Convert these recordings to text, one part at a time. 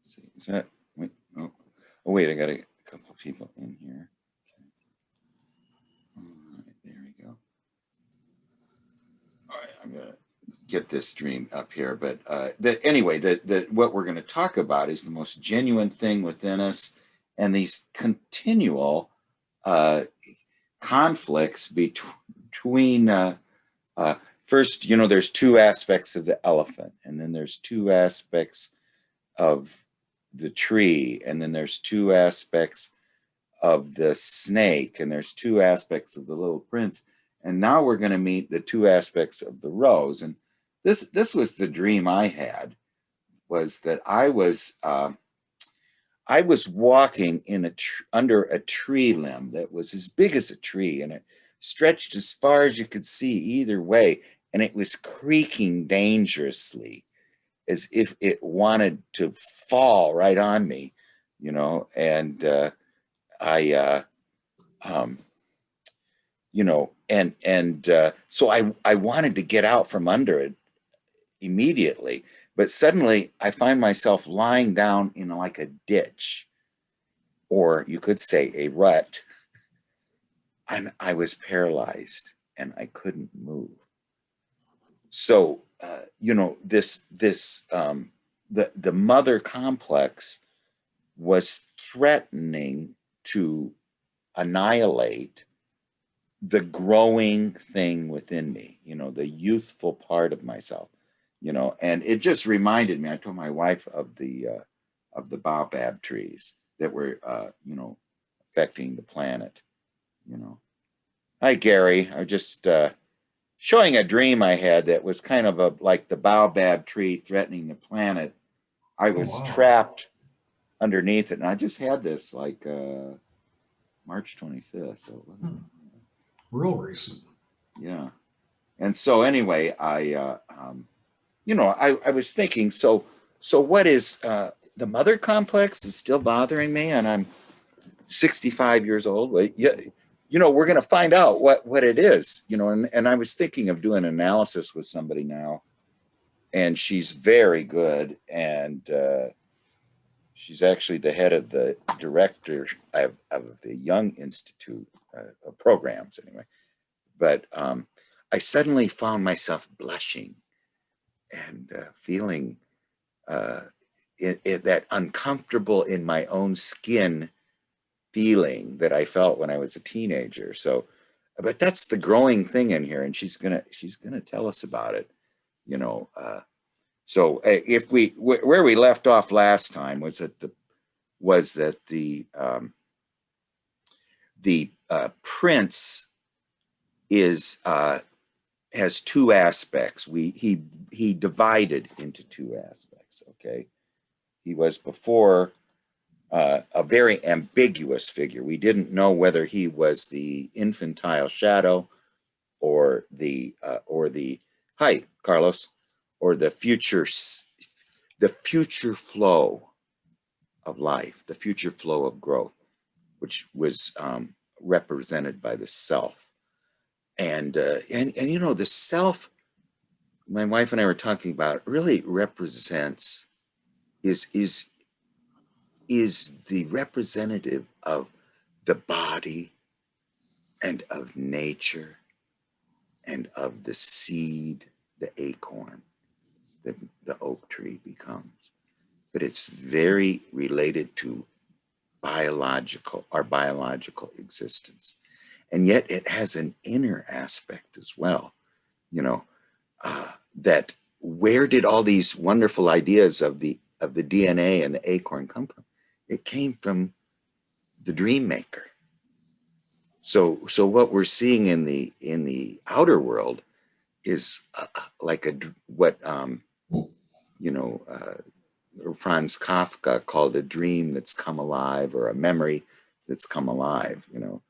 see, is that, wait, oh, oh wait, I got a couple of people in here. All right, there we go. All right, I'm gonna get this dream up here, but anyway, what we're going to talk about is the most genuine thing within us, and these continual conflicts between first, you know, there's two aspects of the elephant, and then there's two aspects of the tree, and then there's two aspects of the snake, and there's two aspects of the little prince, and now we're going to meet the two aspects of the rose. And this was the dream I had, was that I was walking in under a tree limb that was as big as a tree, and it stretched as far as you could see either way, and it was creaking dangerously as if it wanted to fall right on me, you know. And you know, so I wanted to get out from under it immediately, but suddenly I find myself lying down in like a ditch, or you could say a rut, and I was paralyzed and I couldn't move. So you know, the mother complex was threatening to annihilate the growing thing within me, you know, the youthful part of myself, you know. And it just reminded me, I told my wife of the baobab trees that were you know, affecting the planet, you know. Hi Gary, I'm just showing a dream I had that was kind of like the baobab tree threatening the planet. I was trapped underneath it, and I just had this like March 25th, so it wasn't real recent. Yeah. And so anyway, you know, I was thinking, so what is the mother complex is still bothering me, and I'm 65 years old. Yeah, you know, we're going to find out what it is, you know. And I was thinking of doing analysis with somebody now, and she's very good, and she's actually the head of the director of the Young Institute of programs, anyway. But I suddenly found myself blushing and feeling that uncomfortable in my own skin feeling that I felt when I was a teenager. So, but that's the growing thing in here, and she's gonna tell us about it, you know. So if where we left off last time was that the prince has two aspects. He divided into two aspects. Okay, he was before a very ambiguous figure. We didn't know whether he was the infantile shadow or the hi Carlos, or the future flow of life, the future flow of growth, which was represented by the self. And you know, the self, my wife and I were talking about, really represents, is the representative of the body and of nature and of the seed, the acorn that the oak tree becomes. But it's very related to our biological existence. And yet it has an inner aspect as well, you know, that where did all these wonderful ideas of the DNA and the acorn come from? It came from the dream maker. So what we're seeing in the outer world is like what you know, Franz Kafka called a dream that's come alive, or a memory that's come alive, you know.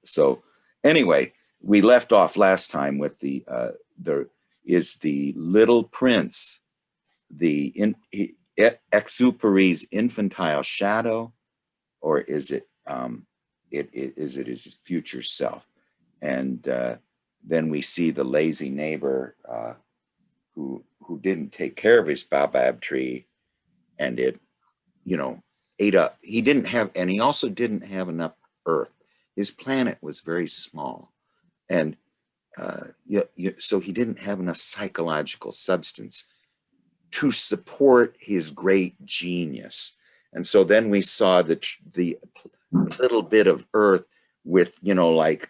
So anyway, we left off last time with the little prince, Exupery's infantile shadow, or is it his future self? And then we see the lazy neighbor who didn't take care of his baobab tree, and it you know, ate up. He didn't have, and he also didn't have enough earth. His planet was very small. And so he didn't have enough psychological substance to support his great genius. And so then we saw the little bit of earth with, you know, like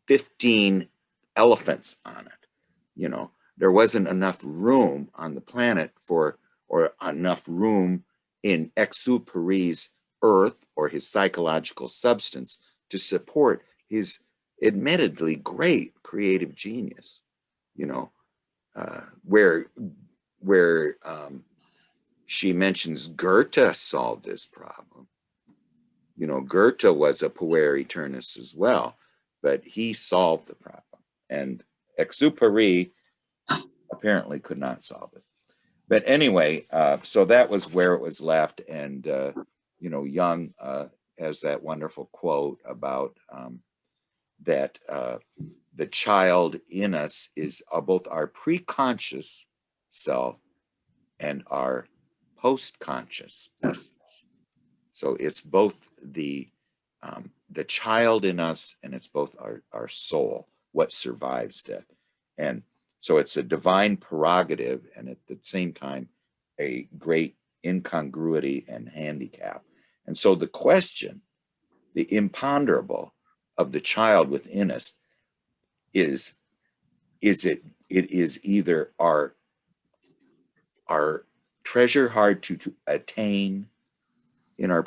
15 elephants on it. You know, there wasn't enough room on the planet for, or enough room in Exupery's earth or his psychological substance to support his admittedly great creative genius. You know, where she mentions Goethe solved this problem. You know, Goethe was a puer Aeturnus as well, but he solved the problem. And Exupery apparently could not solve it. But anyway, so that was where it was left. And, you know, Jung has that wonderful quote about that the child in us is both our pre-conscious self and our post-conscious essence. So it's both the child in us, and it's both our soul, what survives death. And so it's a divine prerogative, and at the same time, a great incongruity and handicap. And so the question, the imponderable of the child within us is it is either our treasure hard to attain in our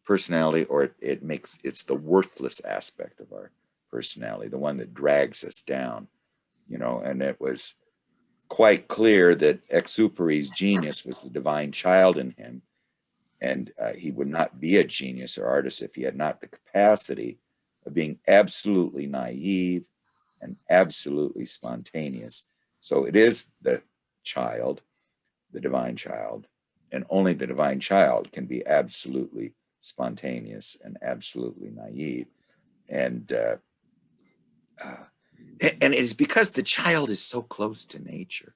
personality, or it's the worthless aspect of our personality, the one that drags us down, you know. And it was quite clear that Exupery's genius was the divine child in him, and he would not be a genius or artist if he had not the capacity of being absolutely naive and absolutely spontaneous. So it is the child, the divine child, and only the divine child can be absolutely spontaneous and absolutely naive. And it is because the child is so close to nature.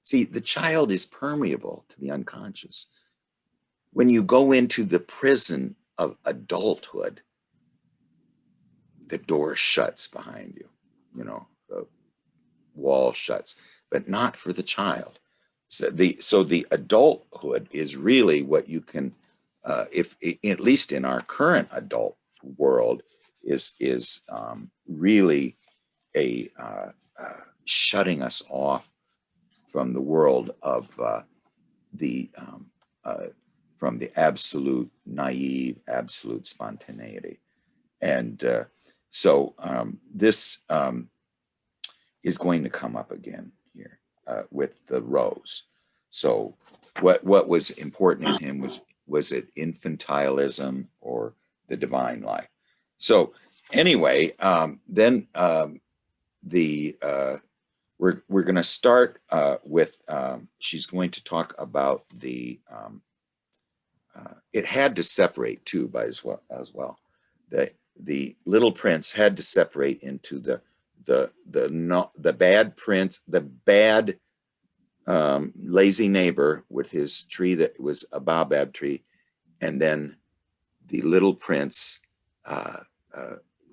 See, the child is permeable to the unconscious. When you go into the prison of adulthood, the door shuts behind you, you know, the wall shuts, but not for the child. So the adulthood is really what you can, if at least in our current adult world, is really a shutting us off from the world of from the absolute naive, absolute spontaneity. And so this is going to come up again here with the rose. So what was important in him was it infantilism or the divine life? So anyway, then we're going to start with she's going to talk about the it had to separate too by as well. The little prince had to separate into the bad prince, the bad lazy neighbor with his tree that was a baobab tree, and then the little prince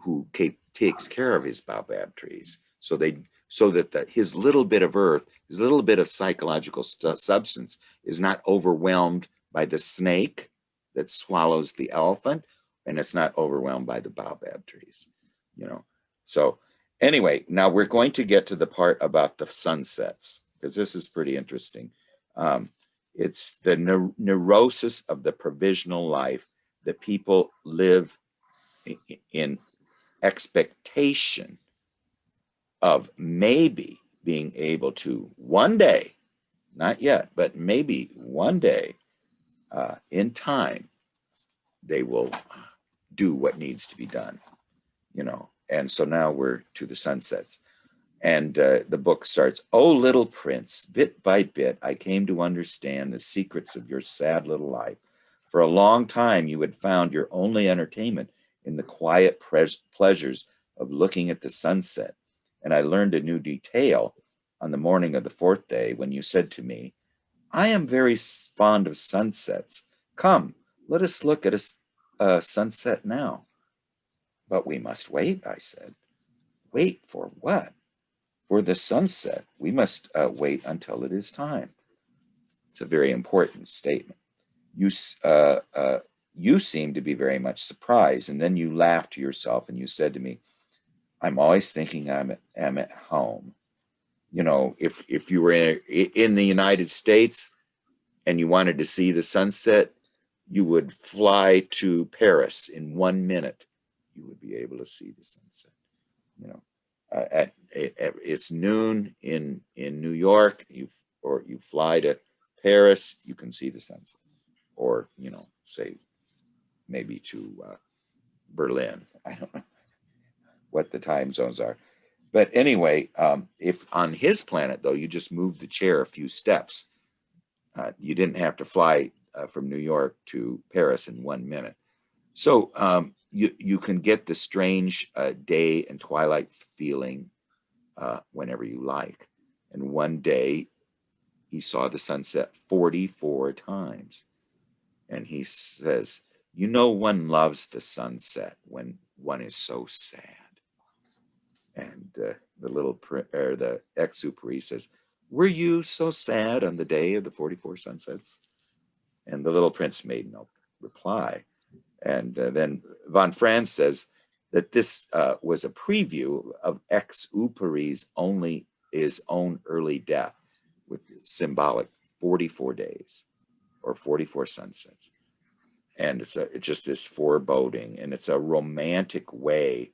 who takes care of his baobab trees. So that his little bit of earth, his little bit of psychological substance is not overwhelmed by the snake that swallows the elephant, and it's not overwhelmed by the baobab trees, you know. So anyway, now we're going to get to the part about the sunsets, because this is pretty interesting. It's the neurosis of the provisional life that people live in expectation of maybe being able to one day, not yet, but maybe one day in time, they will do what needs to be done, you know. And so now we're to the sunsets. And the book starts, "Oh, little prince, bit by bit, I came to understand the secrets of your sad little life. For a long time, you had found your only entertainment in the quiet pleasures of looking at the sunset. And I learned a new detail on the morning of the fourth day when you said to me, 'I am very fond of sunsets Come, let us look at a sunset now. But we must wait, I said. Wait for what? For the sunset. We must wait until it is time. It's a very important statement. You seem to be very much surprised, and then you laughed to yourself and you said to me, I'm always thinking I'm at home. You know, if you were in the United States and you wanted to see the sunset, you would fly to Paris in 1 minute. You would be able to see the sunset. You know, it's noon in New York, you fly to Paris, you can see the sunset, or say maybe to Berlin. I don't know what the time zones are, but anyway, if on his planet though, you just moved the chair a few steps, you didn't have to fly from New York to Paris in 1 minute. So you can get the strange day and twilight feeling whenever you like. And one day he saw the sunset 44 times. And he says, one loves the sunset when one is so sad. And the exupery says, were you so sad on the day of the 44 sunsets? And the little prince made no reply. And then von Franz says that this was a preview of exupery's his own early death, with symbolic 44 days or 44 sunsets. And it's just this foreboding, and it's a romantic way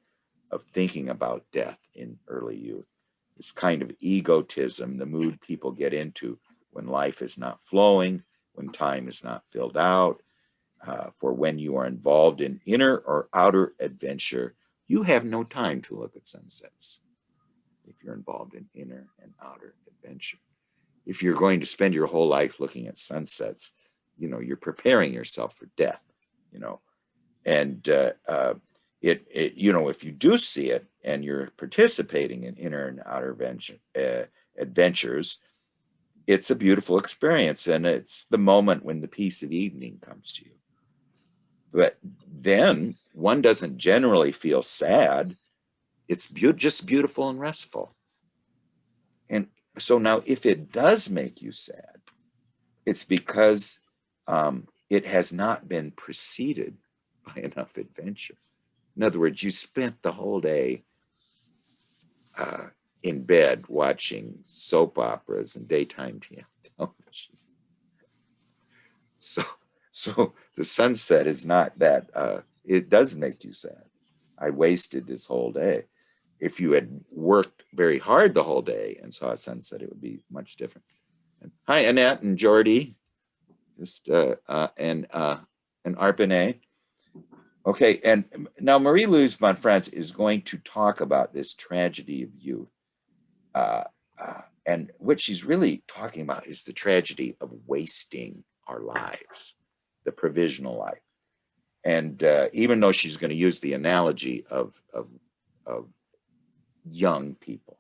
of thinking about death in early youth. This kind of egotism, the mood people get into when life is not flowing, when time is not filled out. For when you are involved in inner or outer adventure, you have no time to look at sunsets. If you're involved in inner and outer adventure, if you're going to spend your whole life looking at sunsets, you're preparing yourself for death. And if you do see it and you're participating in inner and outer adventures, it's a beautiful experience, and it's the moment when the peace of evening comes to you. But then one doesn't generally feel sad. It's just beautiful and restful. And so now if it does make you sad, it's because it has not been preceded by enough adventure. In other words, you spent the whole day in bed watching soap operas and daytime television. So the sunset is not that, it does make you sad. I wasted this whole day. If you had worked very hard the whole day and saw a sunset, it would be much different. Hi, Annette and Jordy, and Arpine. Okay, and now Marie-Louise von Franz is going to talk about this tragedy of youth. And what she's really talking about is the tragedy of wasting our lives, the provisional life. And even though she's going to use the analogy of young people,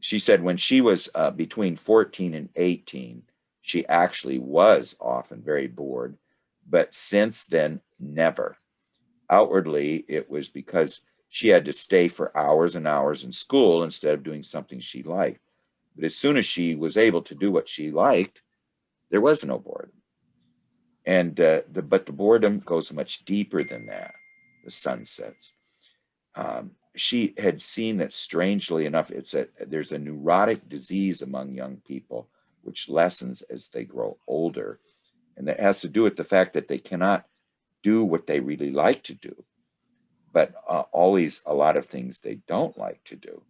she said when she was between 14 and 18, she actually was often very bored, but since then, never. Outwardly, it was because she had to stay for hours and hours in school instead of doing something she liked. But as soon as she was able to do what she liked, there was no boredom. And but the boredom goes much deeper than that, the sunsets. She had seen that, strangely enough, there's a neurotic disease among young people which lessens as they grow older. And that has to do with the fact that they cannot do what they really like to do, but always a lot of things they don't like to do.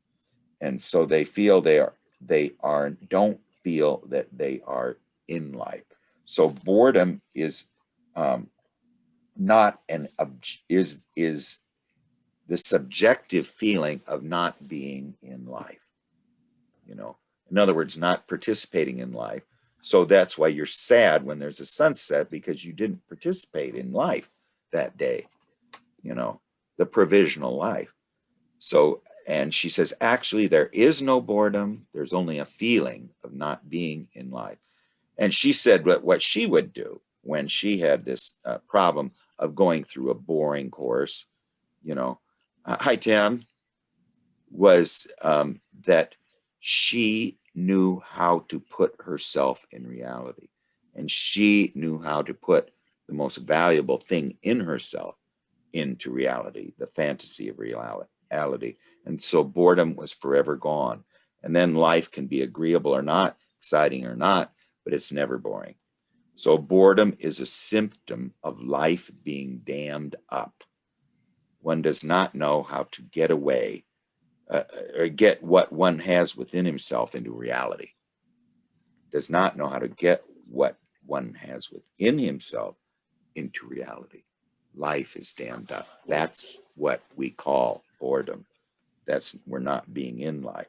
And so they feel don't feel that they are in life. So boredom is not is the subjective feeling of not being in life. In other words, not participating in life. So that's why you're sad when there's a sunset, because you didn't participate in life that day, the provisional life. So, and she says, actually, there is no boredom. There's only a feeling of not being in life. And she said what she would do when she had this problem of going through a boring course, you know, hi, Tim, was that she knew how to put herself in reality. And she knew how to put the most valuable thing in herself into reality, the fantasy of reality. And so boredom was forever gone. And then life can be agreeable or not, exciting or not, but it's never boring. So boredom is a symptom of life being dammed up. One does not know how to get away or get what one has within himself into reality. Does not know how to get what one has within himself into reality. Life is dammed up. That's what we call boredom. We're not being in life.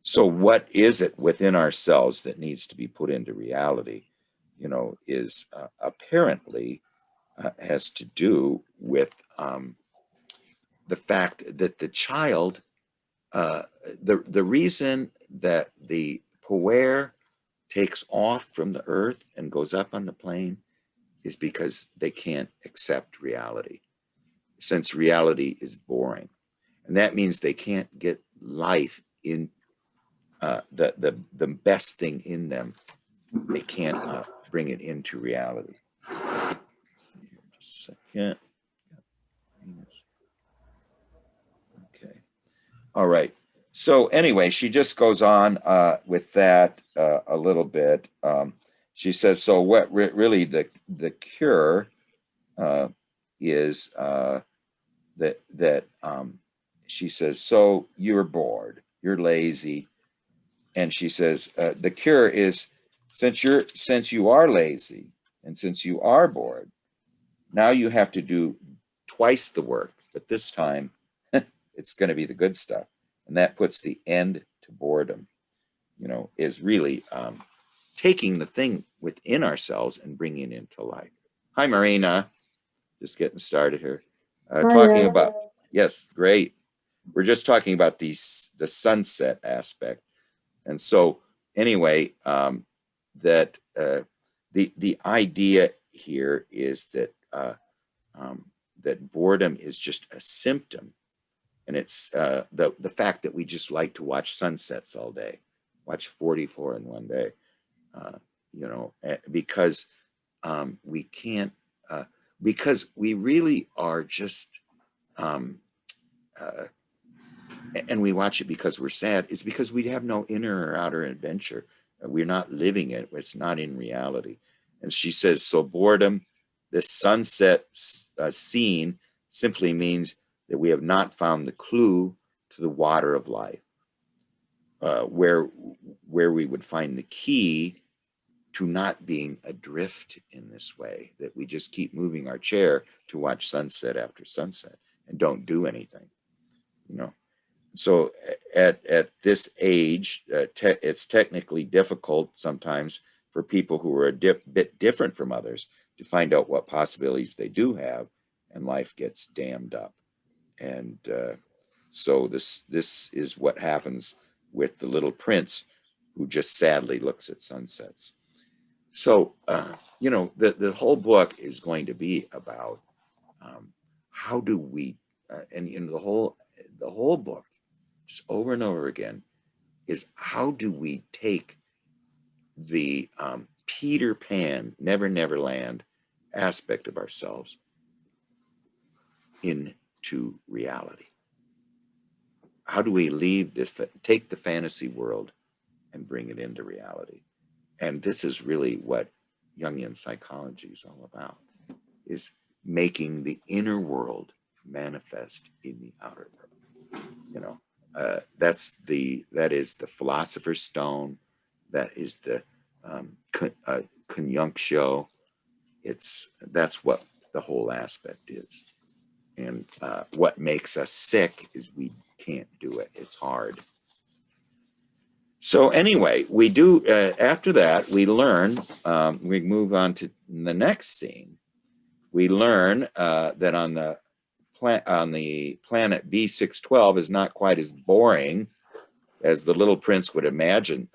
So what is it within ourselves that needs to be put into reality, is apparently has to do with the fact that the child, the reason that the Puer takes off from the earth and goes up on the plane is because they can't accept reality, since reality is boring. And that means they can't get life in the best thing in them. They can't bring it into reality. Let's see here, just a second. Okay. All right. So anyway, she just goes on with that a little bit. She says, so what really the cure is that she says, so you're bored, you're lazy. And she says, the cure is, since you are lazy and since you are bored, now you have to do twice the work, but this time it's going to be the good stuff. And that puts the end to boredom, is really taking the thing within ourselves and bringing it into life. Hi, Marina. Just getting started here. Talking about, yes, great. We're just talking about the sunset aspect. And so anyway, that the idea here is that that boredom is just a symptom. And it's the fact that we just like to watch sunsets all day, watch 44 in one day, because we can't, because we really are just, and we watch it because we're sad. It's because we have no inner or outer adventure. We're not living it. It's not in reality. And she says, so boredom, this sunset scene simply means that we have not found the clue to the water of life, where we would find the key to not being adrift in this way, that we just keep moving our chair to watch sunset after sunset and don't do anything, So at this age, it's technically difficult sometimes for people who are a bit different from others to find out what possibilities they do have, and life gets dammed up. And so this is what happens with the little prince, who just sadly looks at sunsets. So the whole book is going to be about how do we, and the whole book, just over and over again, is how do we take the Peter Pan, Never Never Land aspect of ourselves into reality? How do we take the fantasy world and bring it into reality? And this is really what Jungian psychology is all about, is making the inner world manifest in the outer world. That is the philosopher's stone. That is the conjunctio. That's what the whole aspect is. And what makes us sick is we can't do it. It's hard. So anyway, we do, after that, we learn, we move on to the next scene. We learn that on the planet B612 is not quite as boring as the little prince would imagine,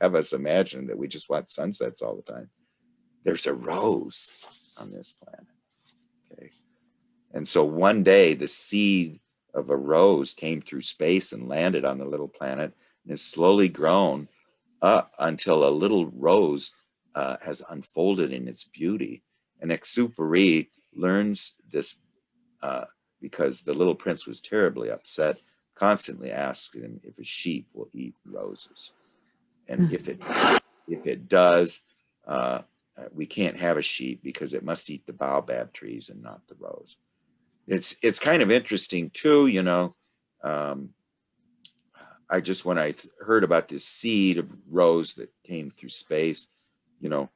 have us imagine, that we just watch sunsets all the time. there's a rose on this planet. Okay. And so one day the seed of a rose came through space and landed on the little planet and has slowly grown up until a little rose has unfolded in its beauty. And Exupéry learns this because the little prince was terribly upset, constantly asking him if a sheep will eat roses. And if it does, we can't have a sheep because it must eat the baobab trees and not the rose. It's kind of interesting too, you know. When I heard about this seed of rose that came through space, you know,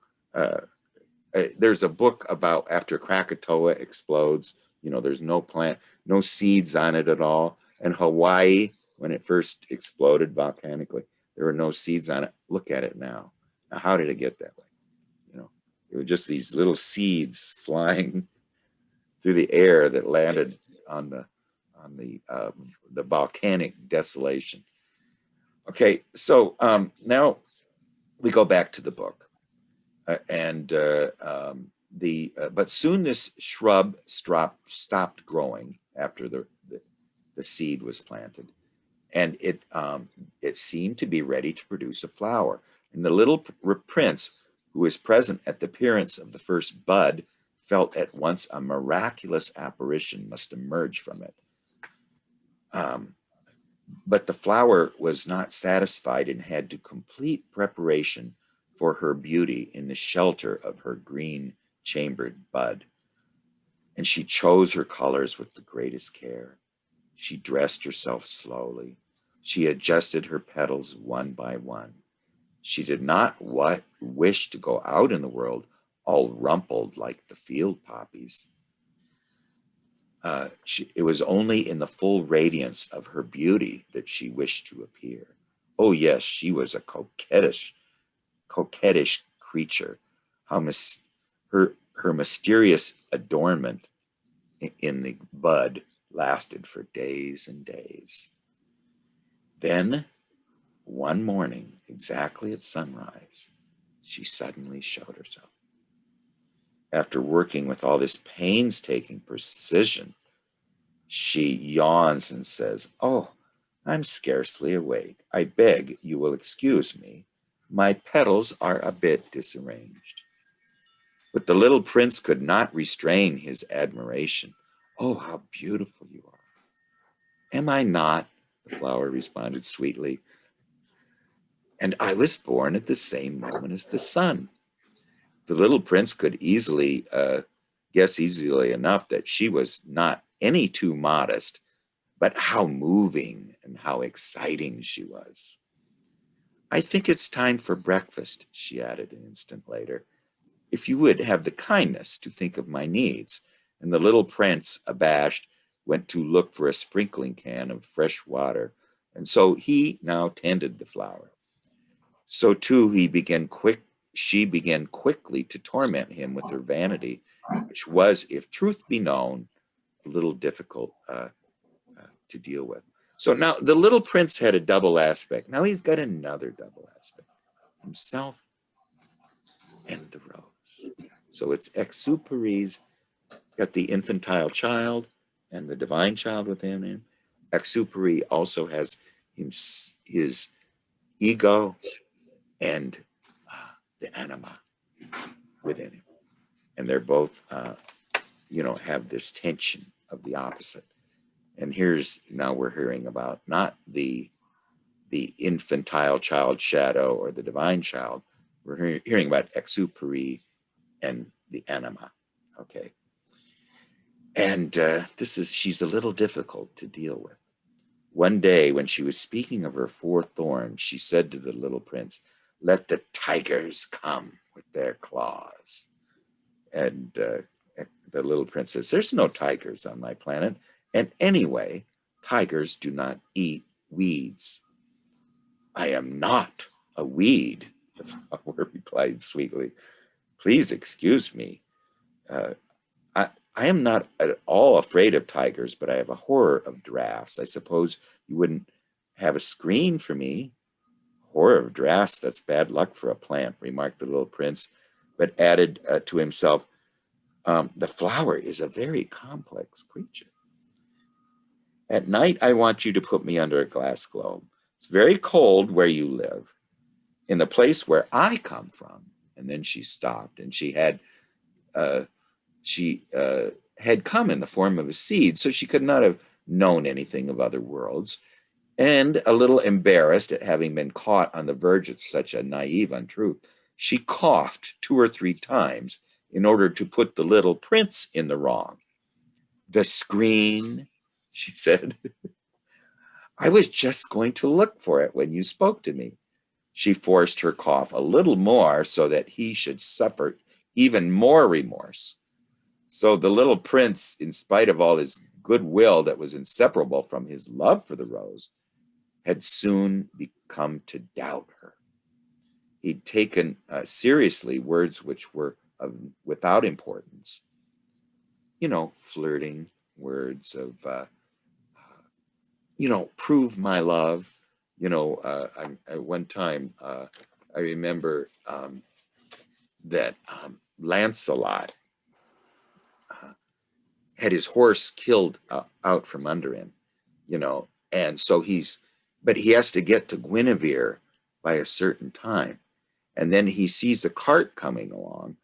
there's a book about after Krakatoa explodes, you know, there's no plant, no seeds on it at all. And Hawaii, when it first exploded volcanically, there were no seeds on it. Look at it now. Now, how did it get that way? You know, it was just these little seeds flying through the air that landed on the volcanic desolation. Okay, so now we go back to the book, but soon this shrub stopped growing after the seed was planted, and it seemed to be ready to produce a flower. And the little prince, who was present at the appearance of the first bud, felt at once a miraculous apparition must emerge from it. But the flower was not satisfied and had to complete preparation for her beauty in the shelter of her green chambered bud. And she chose her colors with the greatest care. She dressed herself slowly. She adjusted her petals one by one. She did not wish to go out in the world all rumpled like the field poppies. It was only in the full radiance of her beauty that she wished to appear. Oh yes, she was a coquettish creature. Her mysterious adornment in the bud lasted for days and days. Then, one morning, exactly at sunrise, she suddenly showed herself. After working with all this painstaking precision, she yawns and says, "Oh, I'm scarcely awake. I beg you will excuse me. My petals are a bit disarranged." But the little prince could not restrain his admiration. "Oh, how beautiful you are." "Am I not?" the flower responded sweetly. "And I was born at the same moment as the sun." The little prince could guess easily enough that she was not any too modest, but how moving and how exciting she was. "I think it's time for breakfast," she added an instant later. "If you would have the kindness to think of my needs." And the little prince, abashed, went to look for a sprinkling can of fresh water. And so he now tended the flower. So too she began quickly to torment him with her vanity, which was, if truth be known, a little difficult to deal with. So now the little prince had a double aspect. Now he's got another double aspect, himself and the rose. So it's Exupéry's got the infantile child and the divine child within him. Exupéry also has his ego and the anima within him. And they're both, have this tension of the opposite. And now we're hearing about not the infantile child shadow or the divine child. We're hearing about Exupéry and the anima. Okay. And she's a little difficult to deal with. One day when she was speaking of her 4 thorns, she said to the little prince, "Let the tigers come with their claws." And the little prince says, "There's no tigers on my planet. And anyway, tigers do not eat weeds." "I am not a weed," the flower replied sweetly. "Please excuse me. I am not at all afraid of tigers, but I have a horror of drafts. I suppose you wouldn't have a screen for me." "Horror of drafts, that's bad luck for a plant," remarked the little prince. but added to himself, the flower is a very complex creature. At night, I want you to put me under a glass globe. It's very cold where you live, in the place where I come from. And then she stopped, and she had come in the form of a seed, so she could not have known anything of other worlds. And a little embarrassed at having been caught on the verge of such a naive untruth, she coughed 2 or 3 times in order to put the little prince in the wrong. The screen, she said. I was just going to look for it when you spoke to me. She forced her cough a little more so that he should suffer even more remorse. So the little prince, in spite of all his goodwill that was inseparable from his love for the rose, had soon become to doubt her. He'd taken seriously words which were without importance, flirting words of, prove my love. At one time, I remember that Lancelot had his horse killed out from under him, and so but he has to get to Guinevere by a certain time. And then he sees a cart coming along,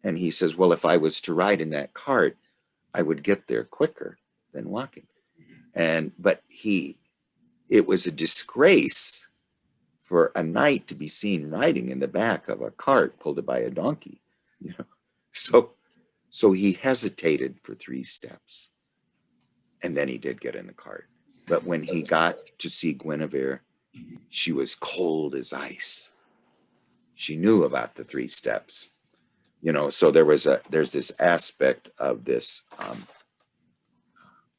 and he says, well, if I was to ride in that cart, I would get there quicker than walking. But it was a disgrace for a knight to be seen riding in the back of a cart pulled by a donkey, So he hesitated for 3 steps, and then he did get in the cart. But when he got to see Guinevere, she was cold as ice. She knew about the 3 steps, so there's this aspect of this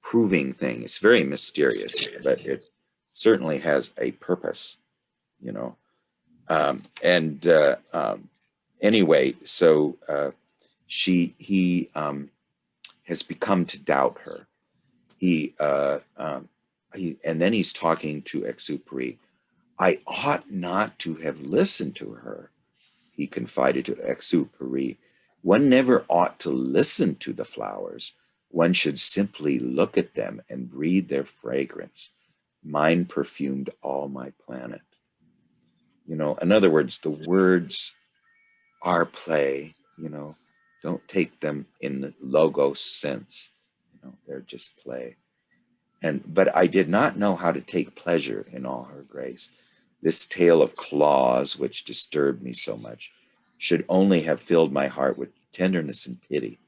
proving thing. It's very mysterious, but it certainly has a purpose, anyway, so he has become to doubt her. And then he's talking to Exupery. I ought not to have listened to her, he confided to Exupery. One never ought to listen to the flowers. One should simply look at them and breathe their fragrance. Mine perfumed all my planet. In other words, the words are play, don't take them in the logos sense. They're just play. But I did not know how to take pleasure in all her grace. This tale of claws, which disturbed me so much, should only have filled my heart with tenderness and pity.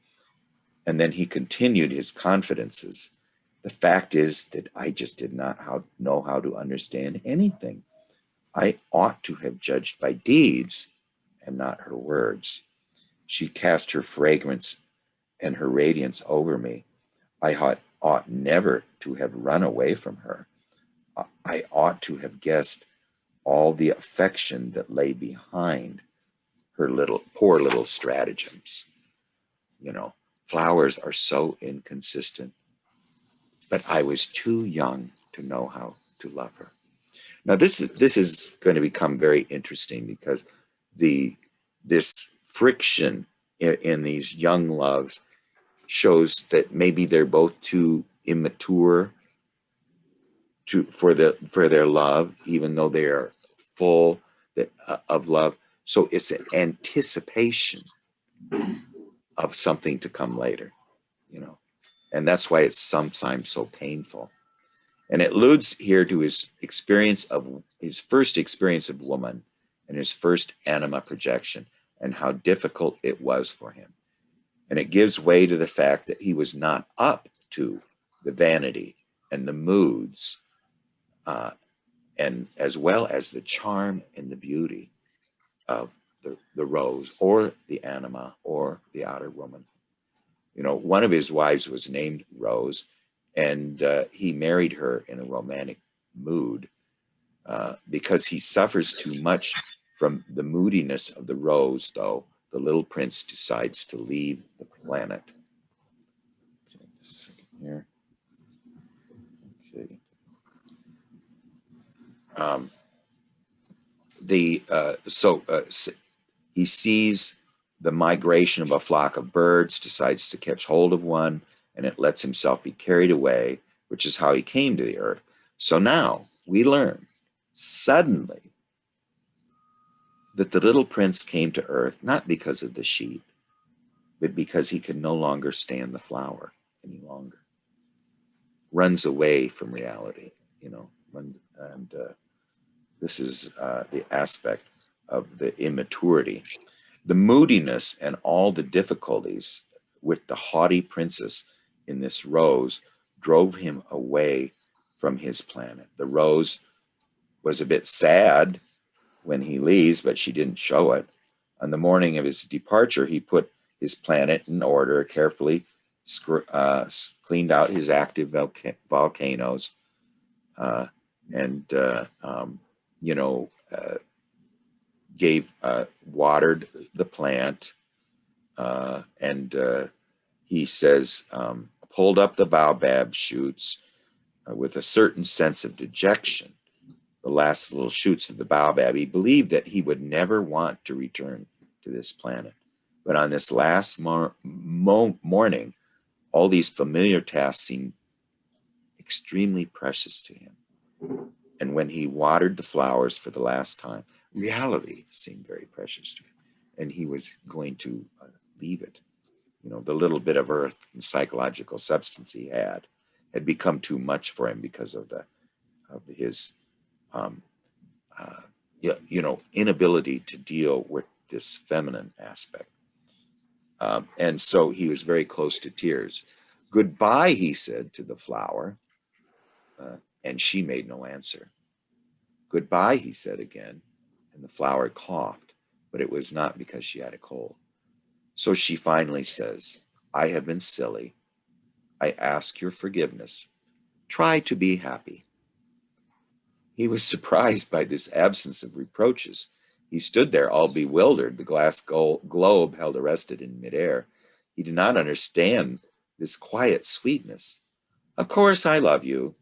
And then he continued his confidences. The fact is that I just did not know how to understand anything. I ought to have judged by deeds and not her words. She cast her fragrance and her radiance over me. I ought never to have run away from her. I ought to have guessed all the affection that lay behind her poor little stratagems. Flowers are so inconsistent, but I was too young to know how to love her. Now this is going to become very interesting, because this friction in these young loves shows that maybe they're both too immature for their love, even though they are full of love. So it's an anticipation of something to come later, and that's why it's sometimes so painful. And it alludes here to his first experience of woman and his first anima projection, and how difficult it was for him. And it gives way to the fact that he was not up to the vanity and the moods, and as well as the charm and the beauty of the rose, or the anima, or the outer woman. One of his wives was named Rose, and he married her in a romantic mood, because he suffers too much from the moodiness of the rose, though the little prince decides to leave the planet. Here. He sees the migration of a flock of birds, decides to catch hold of one, and it lets himself be carried away, which is how he came to the earth. So now we learn suddenly that the little prince came to earth not because of the sheep, but because he could no longer stand the flower any longer. Runs away from reality, and this is the aspect of the immaturity. The moodiness and all the difficulties with the haughty princess in this rose drove him away from his planet. The rose was a bit sad when he leaves, but she didn't show it. On the morning of his departure, he put his planet in order, carefully cleaned out his active volcanoes, and watered the plant, and he says, pulled up the baobab shoots with a certain sense of dejection. The last little shoots of the baobab, he believed that he would never want to return to this planet. But on this last morning, all these familiar tasks seemed extremely precious to him. And when he watered the flowers for the last time, reality seemed very precious to him. And he was going to leave it. The little bit of earth and psychological substance he had become too much for him because of his inability to deal with this feminine aspect. And so he was very close to tears. Goodbye, he said to the flower, and she made no answer. Goodbye, he said again, and the flower coughed, but it was not because she had a cold. So she finally says, I have been silly. I ask your forgiveness. Try to be happy. He was surprised by this absence of reproaches. He stood there all bewildered, the glass globe held arrested in midair. He did not understand this quiet sweetness. Of course I love you.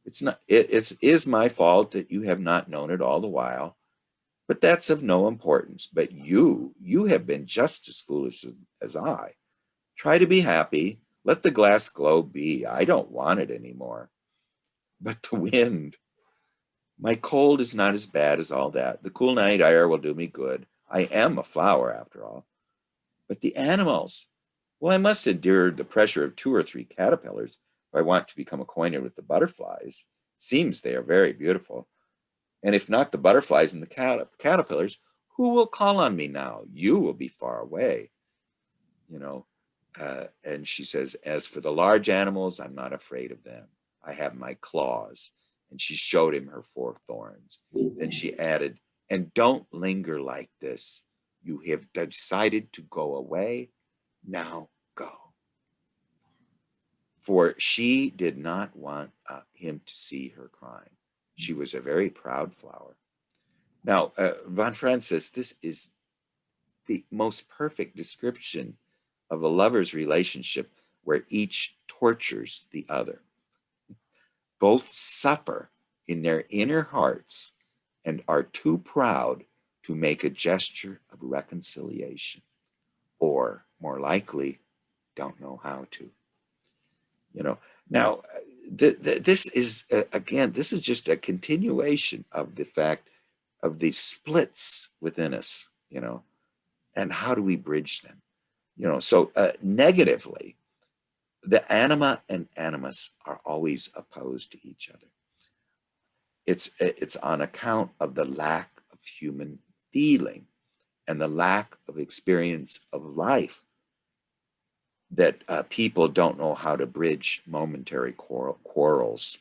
It is my fault that you have not known it all the while, but that's of no importance. But you have been just as foolish as I. Try to be happy. Let the glass globe be. I don't want it anymore. But the wind, my cold is not as bad as all that. The cool night air will do me good. I am a flower after all. But the animals, well, I must endure the pressure of 2 or 3 caterpillars if I want to become acquainted with the butterflies. Seems they are very beautiful. And if not the butterflies and the caterpillars, who will call on me now? You will be far away. And she says, as for the large animals, I'm not afraid of them. I have my claws. And she showed him her 4 thorns. Then she added, and don't linger like this. You have decided to go away. Now go. For she did not want him to see her crying. She was a very proud flower. Now, von Franz says this is the most perfect description of a lover's relationship where each tortures the other. Both suffer in their inner hearts and are too proud to make a gesture of reconciliation, or more likely, don't know how to. Now, this is, again, this is just a continuation of the fact of the splits within us, and how do we bridge them? So negatively, the anima and animus are always opposed to each other. It's on account of the lack of human feeling and the lack of experience of life that people don't know how to bridge momentary quarrels.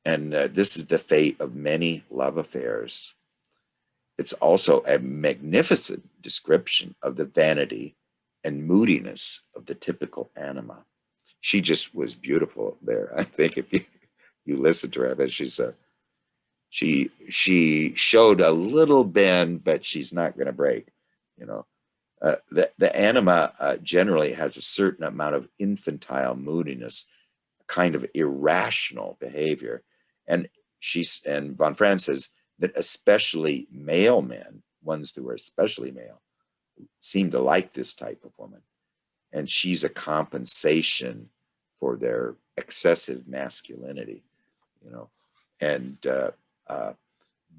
And this is the fate of many love affairs. It's also a magnificent description of the vanity and moodiness of the typical anima. She just was beautiful there. I think if you listen to her, I bet she showed a little bend, but she's not going to break. The anima generally has a certain amount of infantile moodiness, kind of irrational behavior, and von Franz says that especially male men, ones who are especially male, seem to like this type of woman, and she's a compensation for their excessive masculinity, you know. And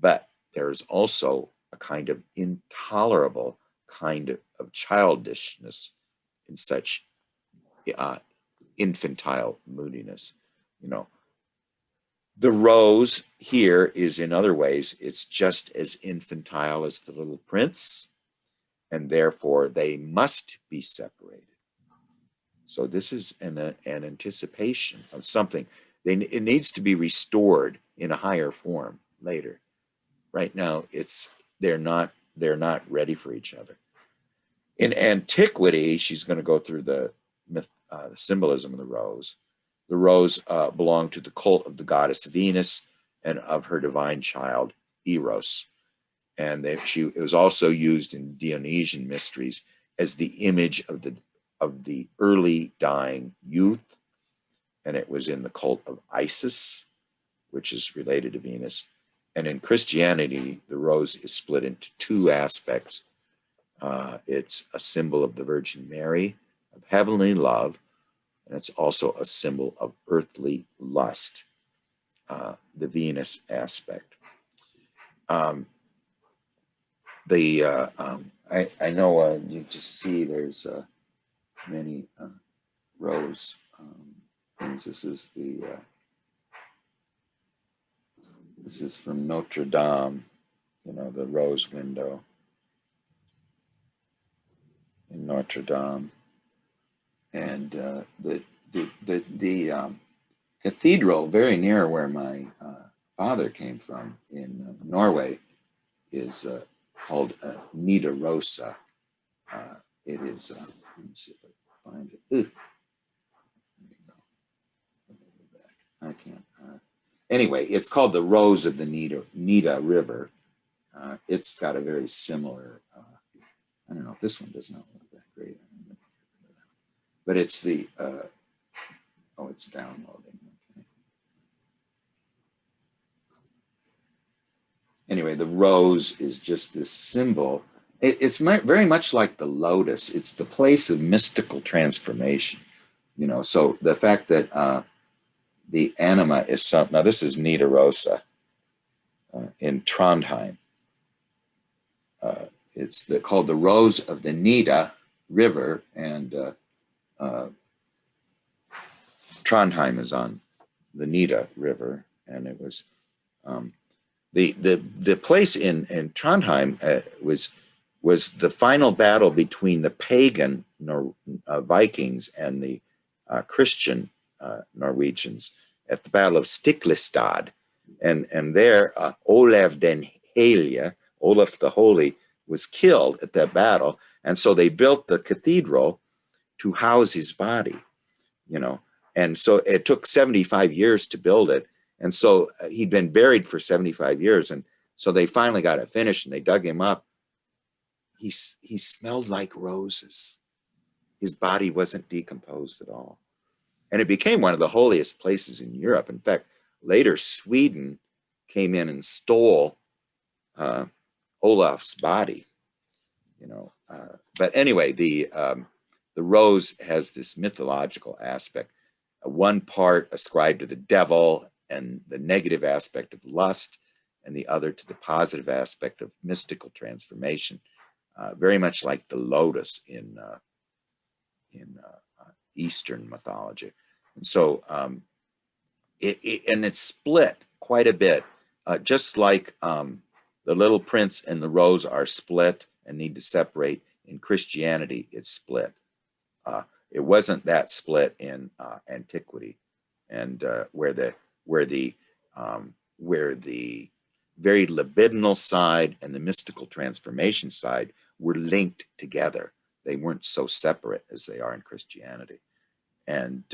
but there's also a kind of intolerable kind of childishness in such infantile moodiness, you know. The rose here is, in other ways, it's just as infantile as the little prince, and therefore they must be separated. So this is an anticipation of something. It needs to be restored in a higher form later. Right now, they're not ready for each other. In antiquity, she's going to go through the symbolism of the rose. The rose belonged to the cult of the goddess Venus and of her divine child Eros, and it was also used in Dionysian mysteries as the image of the early dying youth, and it was in the cult of Isis, which is related to Venus. And in Christianity, the rose is split into two aspects. It's a symbol of the Virgin Mary, of heavenly love, and it's also a symbol of earthly lust, the Venus aspect. I know you just see there's many rose things. This is from Notre Dame, you know, the rose window in Notre Dame, and the cathedral very near where my father came from in Norway is called Nidarosa. It is. Let me see if I can find it. There you go. I can't. Anyway, it's called the Rose of the Nida River. It's got a very similar. I don't know. This one does not look that great. But it's the. Oh, it's downloading. Okay. Anyway, the rose is just this symbol. It's very much like the lotus. It's the place of mystical transformation. You know, so the fact that the anima is some. Now, this is Nidarosa in Trondheim. It's called the Rose of the Nida River, and Trondheim is on the Nida River, and it was the place in Trondheim was the final battle between the pagan Vikings and the Christian Norwegians at the Battle of Stiklestad, and there Olav den Hellige, Olaf the Holy, was killed at that battle, and so they built the cathedral to house his body, you know, and so it took 75 years to build it, and so he'd been buried for 75 years, and so they finally got it finished, and they dug him up. He smelled like roses. His body wasn't decomposed at all. And it became one of the holiest places in Europe. In fact, later Sweden came in and stole Olaf's body, you know. But anyway, the rose has this mythological aspect. One part ascribed to the devil and the negative aspect of lust, and the other to the positive aspect of mystical transformation, very much like the lotus in Eastern mythology. And so it's split quite a bit, just like the little prince and the rose are split and need to separate. In Christianity, it's split. It wasn't that split in antiquity, and where the very libidinal side and the mystical transformation side were linked together. They weren't so separate as they are in Christianity. And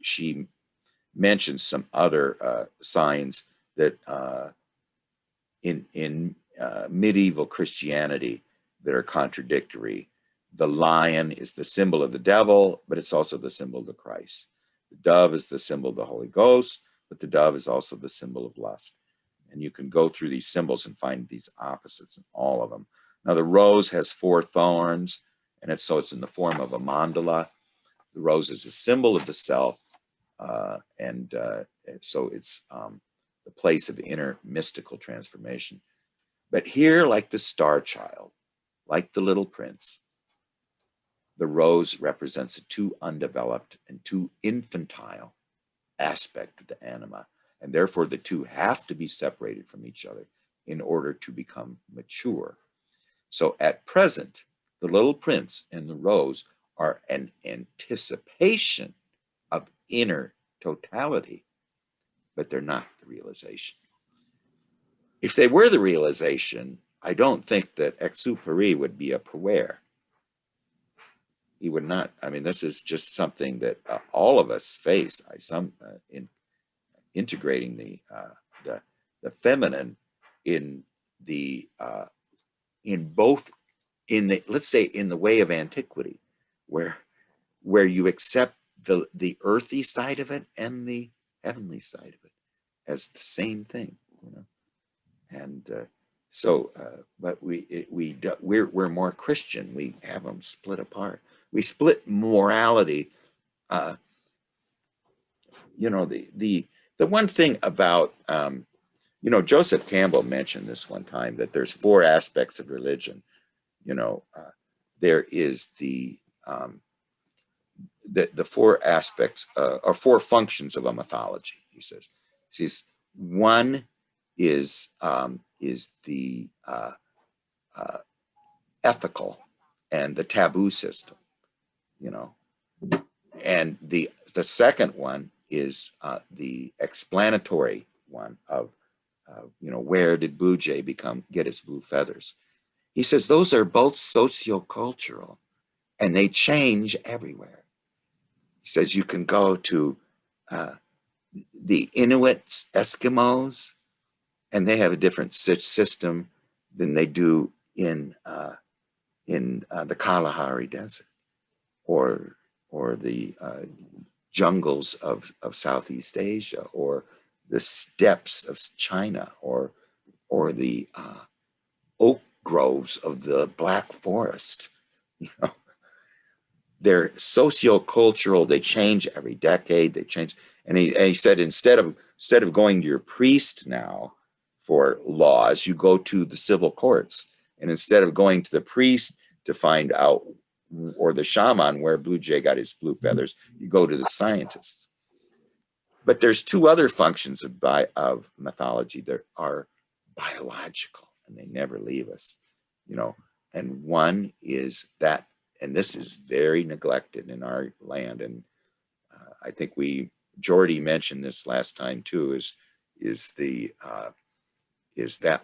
she mentions some other signs that in medieval Christianity that are contradictory. The lion is the symbol of the devil, but it's also the symbol of the Christ. The dove is the symbol of the Holy Ghost, but the dove is also the symbol of lust. And you can go through these symbols and find these opposites in all of them. Now the rose has 4 thorns, and it's in the form of a mandala. The rose is a symbol of the self, and so it's the place of inner mystical transformation. But here, like the star child, like the little prince, the rose represents a too undeveloped and too infantile aspect of the anima, and therefore the two have to be separated from each other in order to become mature. So at present, the little prince and the rose are an anticipation of inner totality, but they're not the realization. If they were the realization, I don't think that Exupéry would be a Puer. He would not. I mean, this is just something that all of us face. In integrating the feminine in the let's say in the way of antiquity, where you accept the earthy side of it and the heavenly side of it as the same thing, you know. And but we're more Christian. We have them split apart. We split morality. You know, the one thing about you know, Joseph Campbell mentioned this one time, that there's 4 aspects of religion. You know, there is the 4 aspects or 4 functions of a mythology. He says, one is the ethical and the taboo system, you know, and the second one is the explanatory one of you know, where did Blue Jay get its blue feathers? He says those are both sociocultural, and they change everywhere. He says you can go to the Inuit Eskimos, and they have a different system than they do in the Kalahari Desert or the jungles of Southeast Asia, or the steppes of China, or the oak groves of the Black Forest. You know, they're sociocultural. They change every decade. They change. And he said, instead of going to your priest now for laws, you go to the civil courts. And instead of going to the priest to find out, or the shaman, where Blue Jay got his blue feathers, you go to the scientists. But there's 2 other functions of mythology that are biological, and they never leave us, you know. And one is that, and this is very neglected in our land, and I think Jordy mentioned this last time too, is that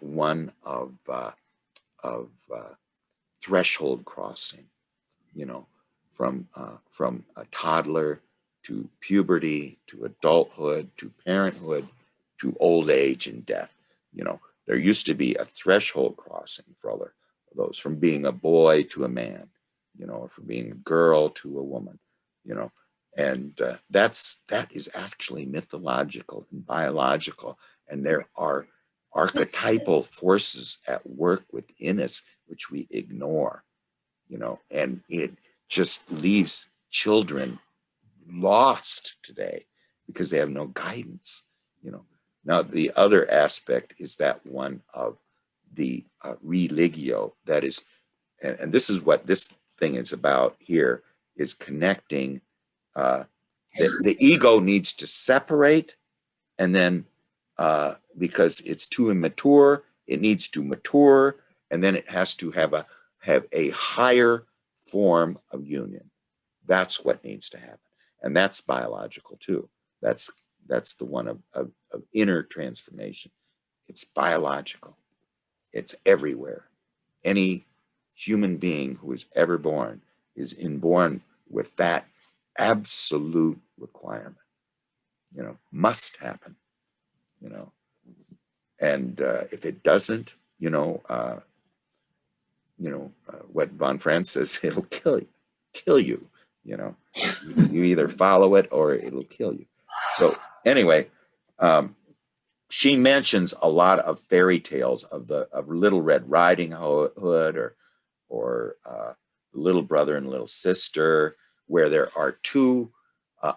one of threshold crossing, you know, from a toddler to puberty, to adulthood, to parenthood, to old age and death. You know, there used to be a threshold crossing for all of those, from being a boy to a man, you know, or from being a girl to a woman, you know. And that is actually mythological and biological, and there are archetypal forces at work within us which we ignore, you know, and it just leaves children lost today because they have no guidance, you know. Now, the other aspect is that one of the religio, that is, and this is what this thing is about here, is connecting. The ego needs to separate, and then because it's too immature, it needs to mature, and then it has to have a higher form of union. That's what needs to happen, and that's biological too. That's the one of inner transformation. It's biological. It's everywhere. Any human being who is ever born is inborn with that absolute requirement. You know, must happen. You know, and if it doesn't, you know, what von Franz says, it'll kill you. You know, you either follow it or it'll kill you. So anyway, she mentions a lot of fairy tales of Little Red Riding Hood, or Little Brother and Little Sister, where there are two,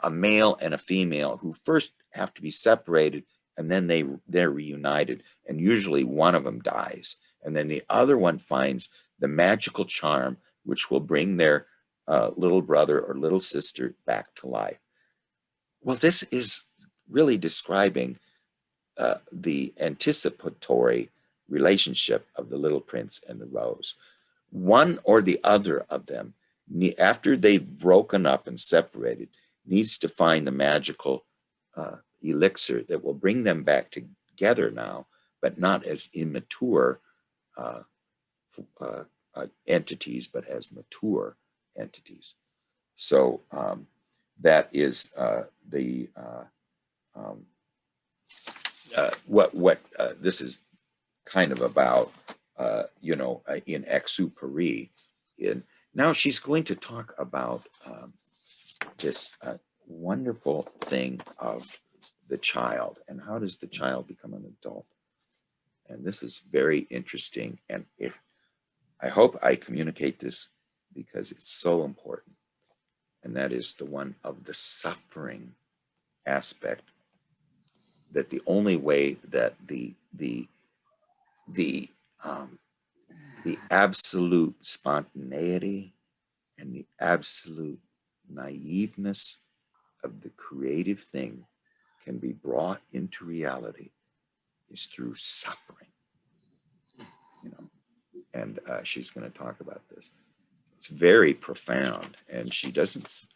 a male and a female, who first have to be separated, and then they're reunited, and usually one of them dies, and then the other one finds the magical charm which will bring their little brother or little sister back to life. Well, this is really describing the anticipatory relationship of the little prince and the rose. One or the other of them, after they've broken up and separated, needs to find the magical elixir that will bring them back together now, but not as immature entities, but as mature entities. So that is what this is kind of about, in Exupery. Now she's going to talk about this wonderful thing of the child, and how does the child become an adult. And this is very interesting, and I hope I communicate this because it's so important, and that is the one of the suffering aspect, that the only way that the absolute spontaneity and the absolute naiveness of the creative thing can be brought into reality is through suffering, and she's going to talk about this. It's very profound, and she doesn't,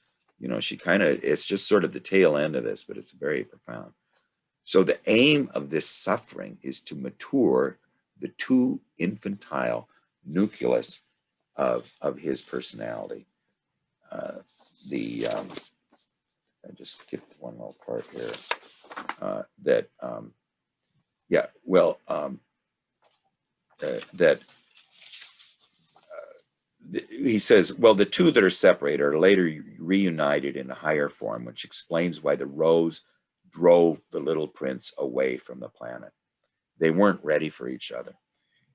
she kind of, it's just sort of the tail end of this, but it's very profound. So the aim of this suffering is to mature the too infantile nucleus of his personality. I just skipped one little part here. He says, well, the two that are separated are later reunited in a higher form, which explains why the rose drove the little prince away from the planet. They weren't ready for each other.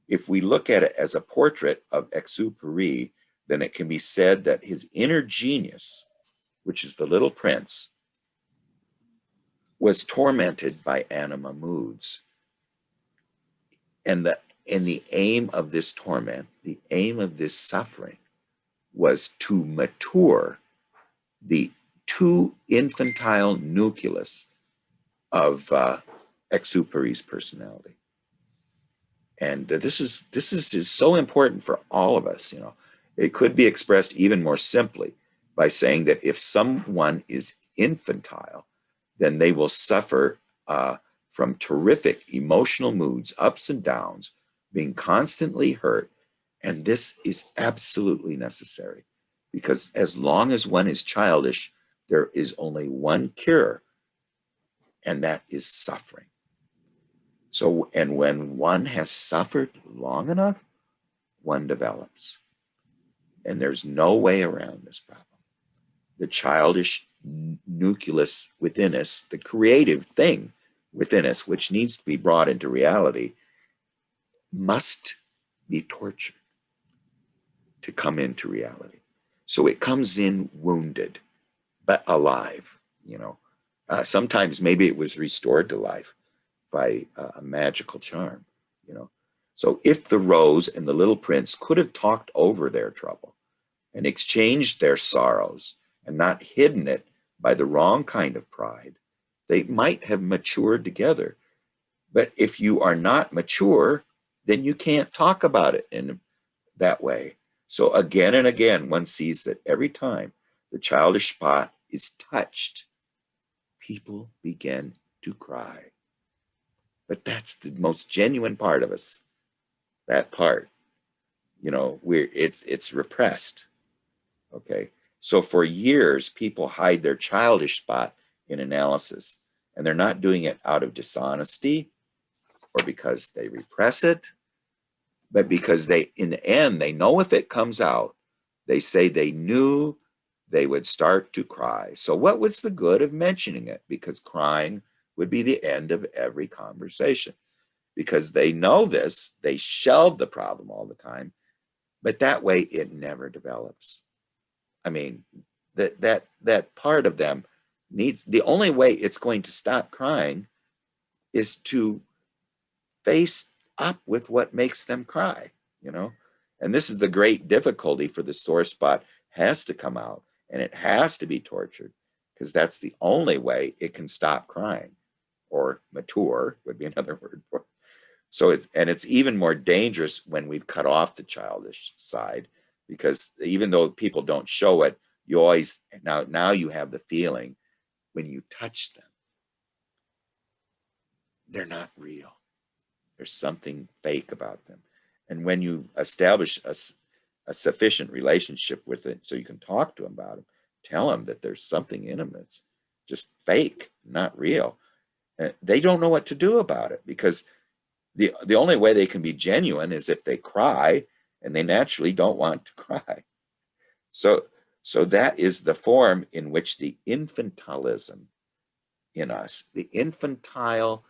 If we look at it as a portrait of Exupery, then it can be said that his inner genius, which is the little prince, was tormented by anima moods. And the aim of this torment, the aim of this suffering, was to mature the too infantile nucleus of Exupery's personality. And this is so important for all of us. It could be expressed even more simply by saying that if someone is infantile, then they will suffer from terrific emotional moods, ups and downs, being constantly hurt. And this is absolutely necessary, because as long as one is childish, there is only one cure, and that is suffering. So, and when one has suffered long enough, one develops. And there's no way around this problem. The childish nucleus within us, the creative thing within us, which needs to be brought into reality, must be tortured to come into reality. So it comes in wounded, but alive. Sometimes maybe it was restored to life by a magical charm. So if the rose and the little prince could have talked over their trouble and exchanged their sorrows and not hidden it by the wrong kind of pride, they might have matured together. But if you are not mature, then you can't talk about it in that way. So again and again, one sees that every time the childish spot is touched, people begin to cry. But that's the most genuine part of us. That part, it's repressed. Okay. So for years, people hide their childish spot in analysis, and they're not doing it out of dishonesty or because they repress it, but because in the end, they know if it comes out, they say they knew they would start to cry. So what was the good of mentioning it? Because crying would be the end of every conversation, because they know this, they shelve the problem all the time, but that way it never develops. I mean, that part of them needs, the only way it's going to stop crying is to face up with what makes them cry, you know? And this is the great difficulty, for the sore spot has to come out and it has to be tortured, because that's the only way it can stop crying, or mature would be another word for it. So it's even more dangerous when we've cut off the childish side, because even though people don't show it, you always, now you have the feeling when you touch them, they're not real. There's something fake about them. And when you establish a sufficient relationship with it, so you can talk to them about it, tell them that there's something in them that's just fake, not real, they don't know what to do about it, because the only way they can be genuine is if they cry, and they naturally don't want to cry. So that is the form in which the infantilism in us, the infantile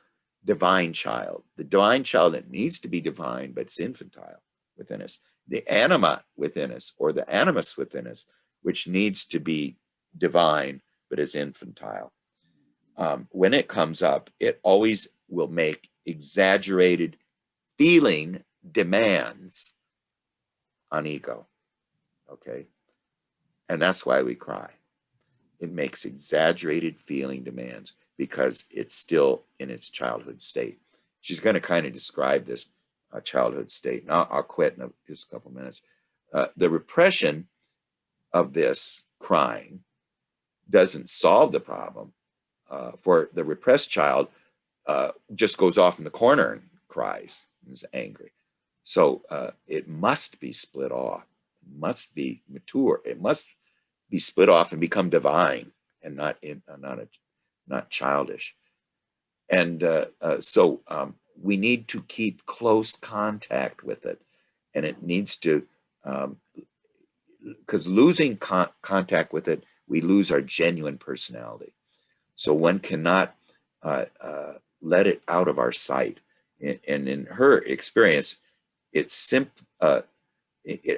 divine child, the divine child that needs to be divine, but it's infantile within us, the anima within us, or the animus within us, which needs to be divine, but is infantile. When it comes up, it always will make exaggerated feeling demands on ego, okay? And that's why we cry. It makes exaggerated feeling demands because it's still in its childhood state. She's going to kind of describe this childhood state. And I'll quit in just a couple minutes. The repression of this crying doesn't solve the problem. For the repressed child, just goes off in the corner and cries and is angry. So it must be split off. It must be mature. It must be split off and become divine, and not childish. And so we need to keep close contact with it, and it needs to, because losing contact with it, we lose our genuine personality. So one cannot let it out of our sight. And in her experience, it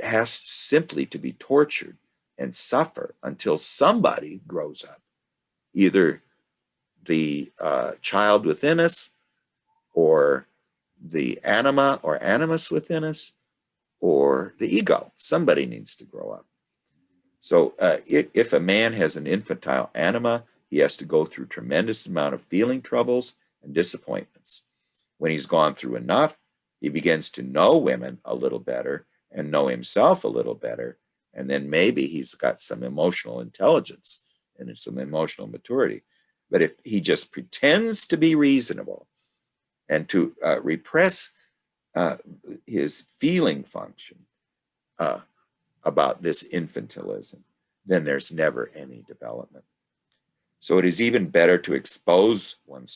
has simply to be tortured and suffer until somebody grows up, either the child within us, or the anima or animus within us, or the ego. Somebody needs to grow up. So if a man has an infantile anima, he has to go through tremendous amount of feeling troubles and disappointments. When he's gone through enough, he begins to know women a little better and know himself a little better. And then maybe he's got some emotional intelligence and some emotional maturity. But if he just pretends to be reasonable and to repress his feeling function about this infantilism, then there's never any development. So it is even better to expose one's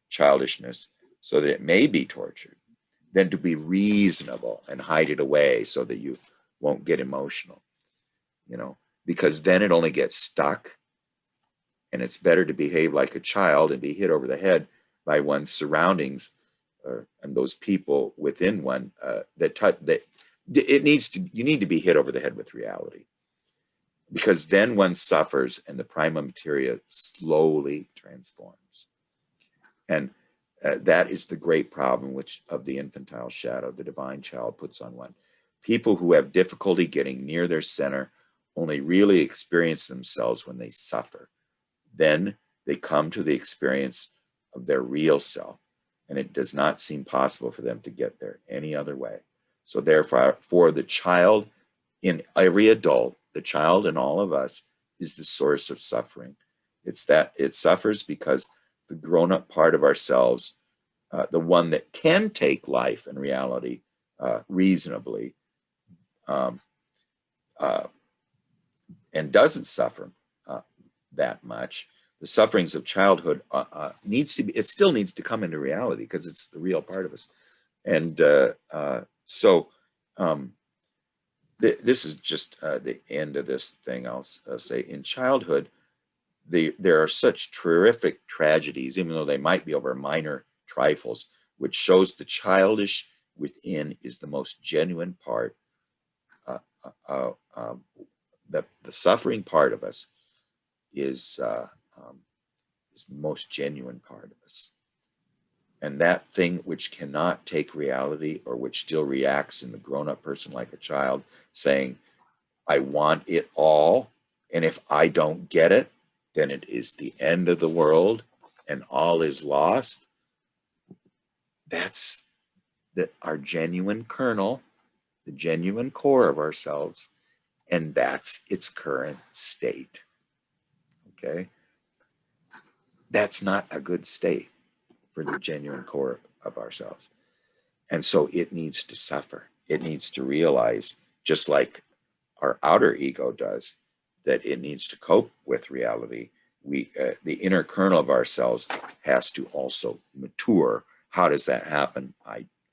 childishness so that it may be tortured, than to be reasonable and hide it away so that you won't get emotional, because then it only gets stuck. And it's better to behave like a child and be hit over the head by one's surroundings and those people within one you need to be hit over the head with reality, because then one suffers and the prima materia slowly transforms. And that is the great problem of the infantile shadow the divine child puts on one. People who have difficulty getting near their center only really experience themselves when they suffer. Then they come to the experience of their real self, and it does not seem possible for them to get there any other way. So therefore, for the child in every adult, the child in all of us is the source of suffering. It's that it suffers because the grown-up part of ourselves, the one that can take life and reality reasonably, and doesn't suffer that much. The sufferings of childhood it still needs to come into reality, because it's the real part of us. And this is just the end of this thing. I'll say, in childhood, there are such terrific tragedies, even though they might be over minor trifles, which shows the childish within is the most genuine part. The suffering part of us is the most genuine part of us. And that thing which cannot take reality, or which still reacts in the grown-up person like a child, saying, I want it all, and if I don't get it, then it is the end of the world and all is lost. That's our genuine kernel, the genuine core of ourselves, and that's its current state. Okay? That's not a good state for the genuine core of ourselves. And so it needs to suffer. It needs to realize, just like our outer ego does, that it needs to cope with reality. The inner kernel of ourselves has to also mature. How does that happen?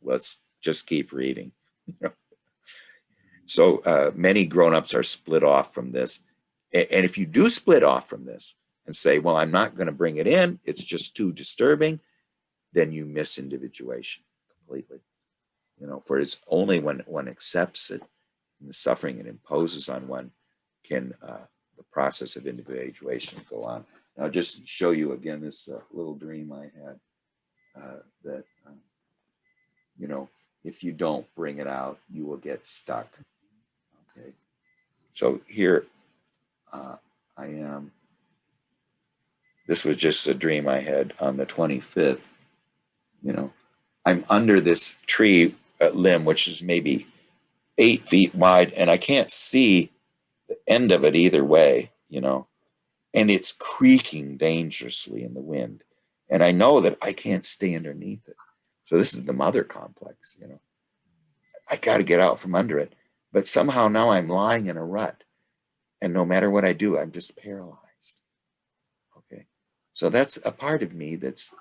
Let's just keep reading. So many grown-ups are split off from this. And if you do split off from this and say, well, I'm not going to bring it in, it's just too disturbing, then you miss individuation completely. For it's only when one accepts it and the suffering it imposes on one can the process of individuation go on. And I'll just show you again this little dream I had that, if you don't bring it out, you will get stuck. Okay. So here I am. This was just a dream I had on the 25th. I'm under this tree limb, which is maybe 8 feet wide, and I can't see the end of it either way, and it's creaking dangerously in the wind. And I know that I can't stay underneath it. So this is the mother complex, I got to get out from under it. But somehow now I'm lying in a rut. And no matter what I do, I'm just paralyzed. Okay. So that's a part of me that's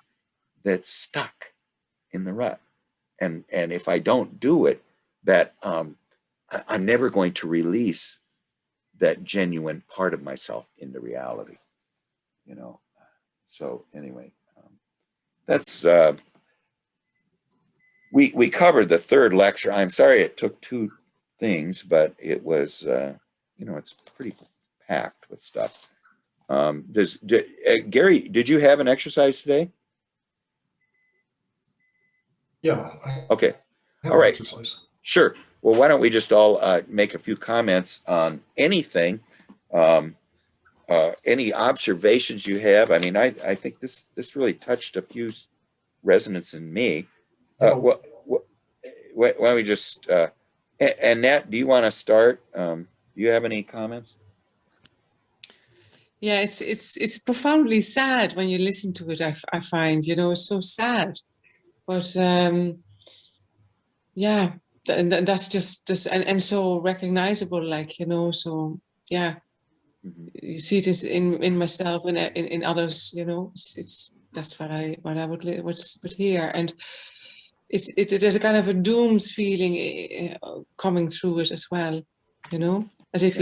stuck in the rut. And if I don't do it, that I'm never going to release that genuine part of myself into reality. So anyway, that's we covered the third lecture. I'm sorry it took 2 things, but it was it's pretty packed with stuff. Gary, did you have an exercise today? Yeah. Okay. All right. Exercise. Sure. Well, why don't we just all make a few comments on anything, any observations you have. I mean, I think this really touched a few resonance in me. Why don't we just, and Nat, do you want to start? Do you have any comments? Yeah, it's profoundly sad when you listen to it. I find, it's so sad, but yeah, and that's just and so recognizable, so yeah, you see this in myself and in others, it's that's what I would hear, and there's a kind of a dooms feeling coming through it as well, as if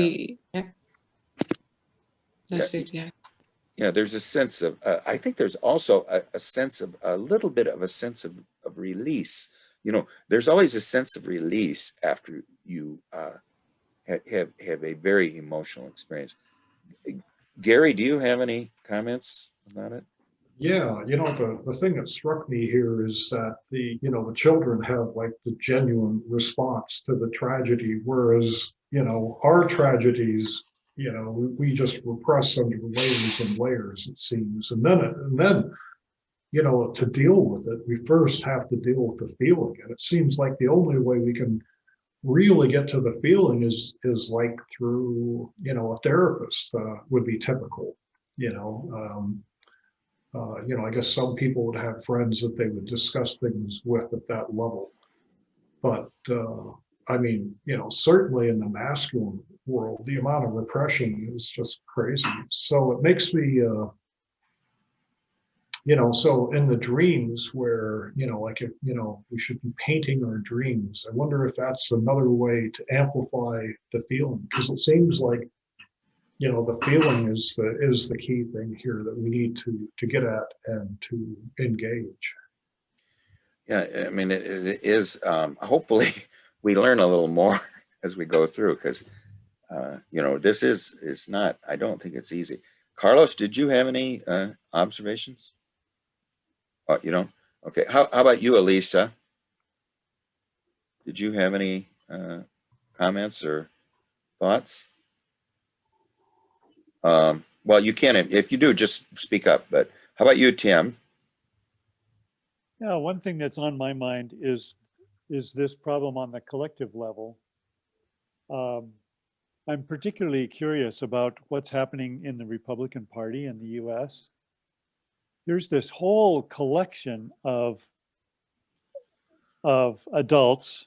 that's it, yeah. Yeah, there's a sense of, I think there's also a sense of, a little bit of a sense of release. There's always a sense of release after you have a very emotional experience. Gary, do you have any comments about it? Yeah, the thing that struck me here is that the children have like the genuine response to the tragedy, whereas, our tragedies, we just repress under layers and layers, it seems. And then, to deal with it, we first have to deal with the feeling. And it seems like the only way we can really get to the feeling is like through, a therapist would be typical, I guess some people would have friends that they would discuss things with at that level. But I mean, certainly in the masculine world, the amount of repression is just crazy. So it makes me, so in the dreams where, like if, we should be painting our dreams, I wonder if that's another way to amplify the feeling, because it seems like you know, the feeling is the key thing here that we need to get at and to engage. Yeah, I mean, it is, hopefully we learn a little more as we go through, because, you know, this is not, I don't think it's easy. Carlos, did you have any observations? You don't? Okay, how about you, Elisa? Did you have any comments or thoughts? Well, you can, if you do, just speak up, but how about you, Tim? Yeah, one thing that's on my mind is this problem on the collective level. I'm particularly curious about what's happening in the Republican Party in the US. There's this whole collection of adults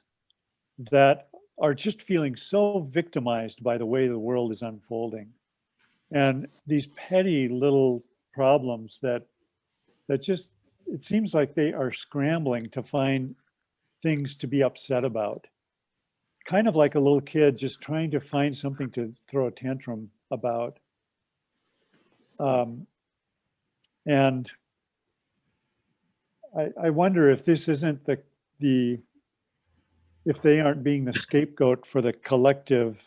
that are just feeling so victimized by the way the world is unfolding. And these petty little problems that just, it seems like they are scrambling to find things to be upset about. Kind of like a little kid just trying to find something to throw a tantrum about. And I wonder if this isn't if they aren't being the scapegoat for the collective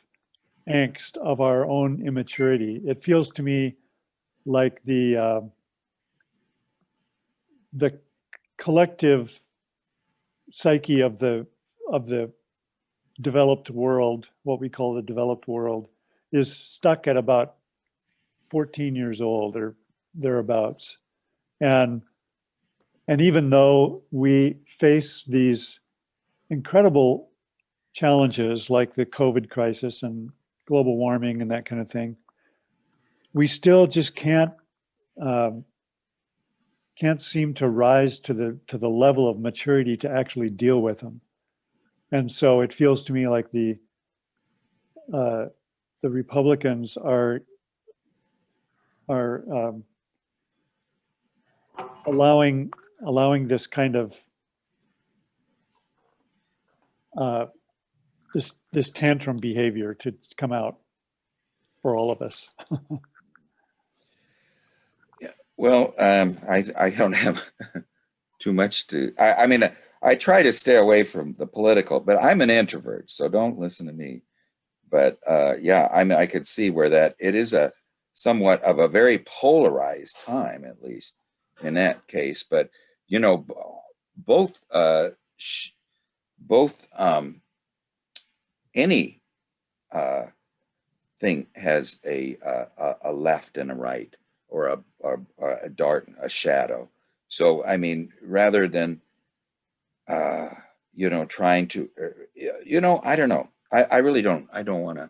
angst of our own immaturity. It feels to me like the collective psyche of the developed world, what we call the developed world, is stuck at about 14 years old or thereabouts. And even though we face these incredible challenges like the COVID crisis and global warming and that kind of thing, we still just can't seem to rise to the level of maturity to actually deal with them. And so it feels to me like the Republicans are allowing this kind of this tantrum behavior to come out for all of us. Yeah, well, I don't have too much to, I mean, I try to stay away from the political, but I'm an introvert, so don't listen to me. But yeah, I mean, I could see where that it is a somewhat of a very polarized time, at least in that case. But you know, both any thing has a left and a right, or a dark, a shadow. So I mean, rather than you know, trying to, you know, I don't know. I really don't. I don't want to.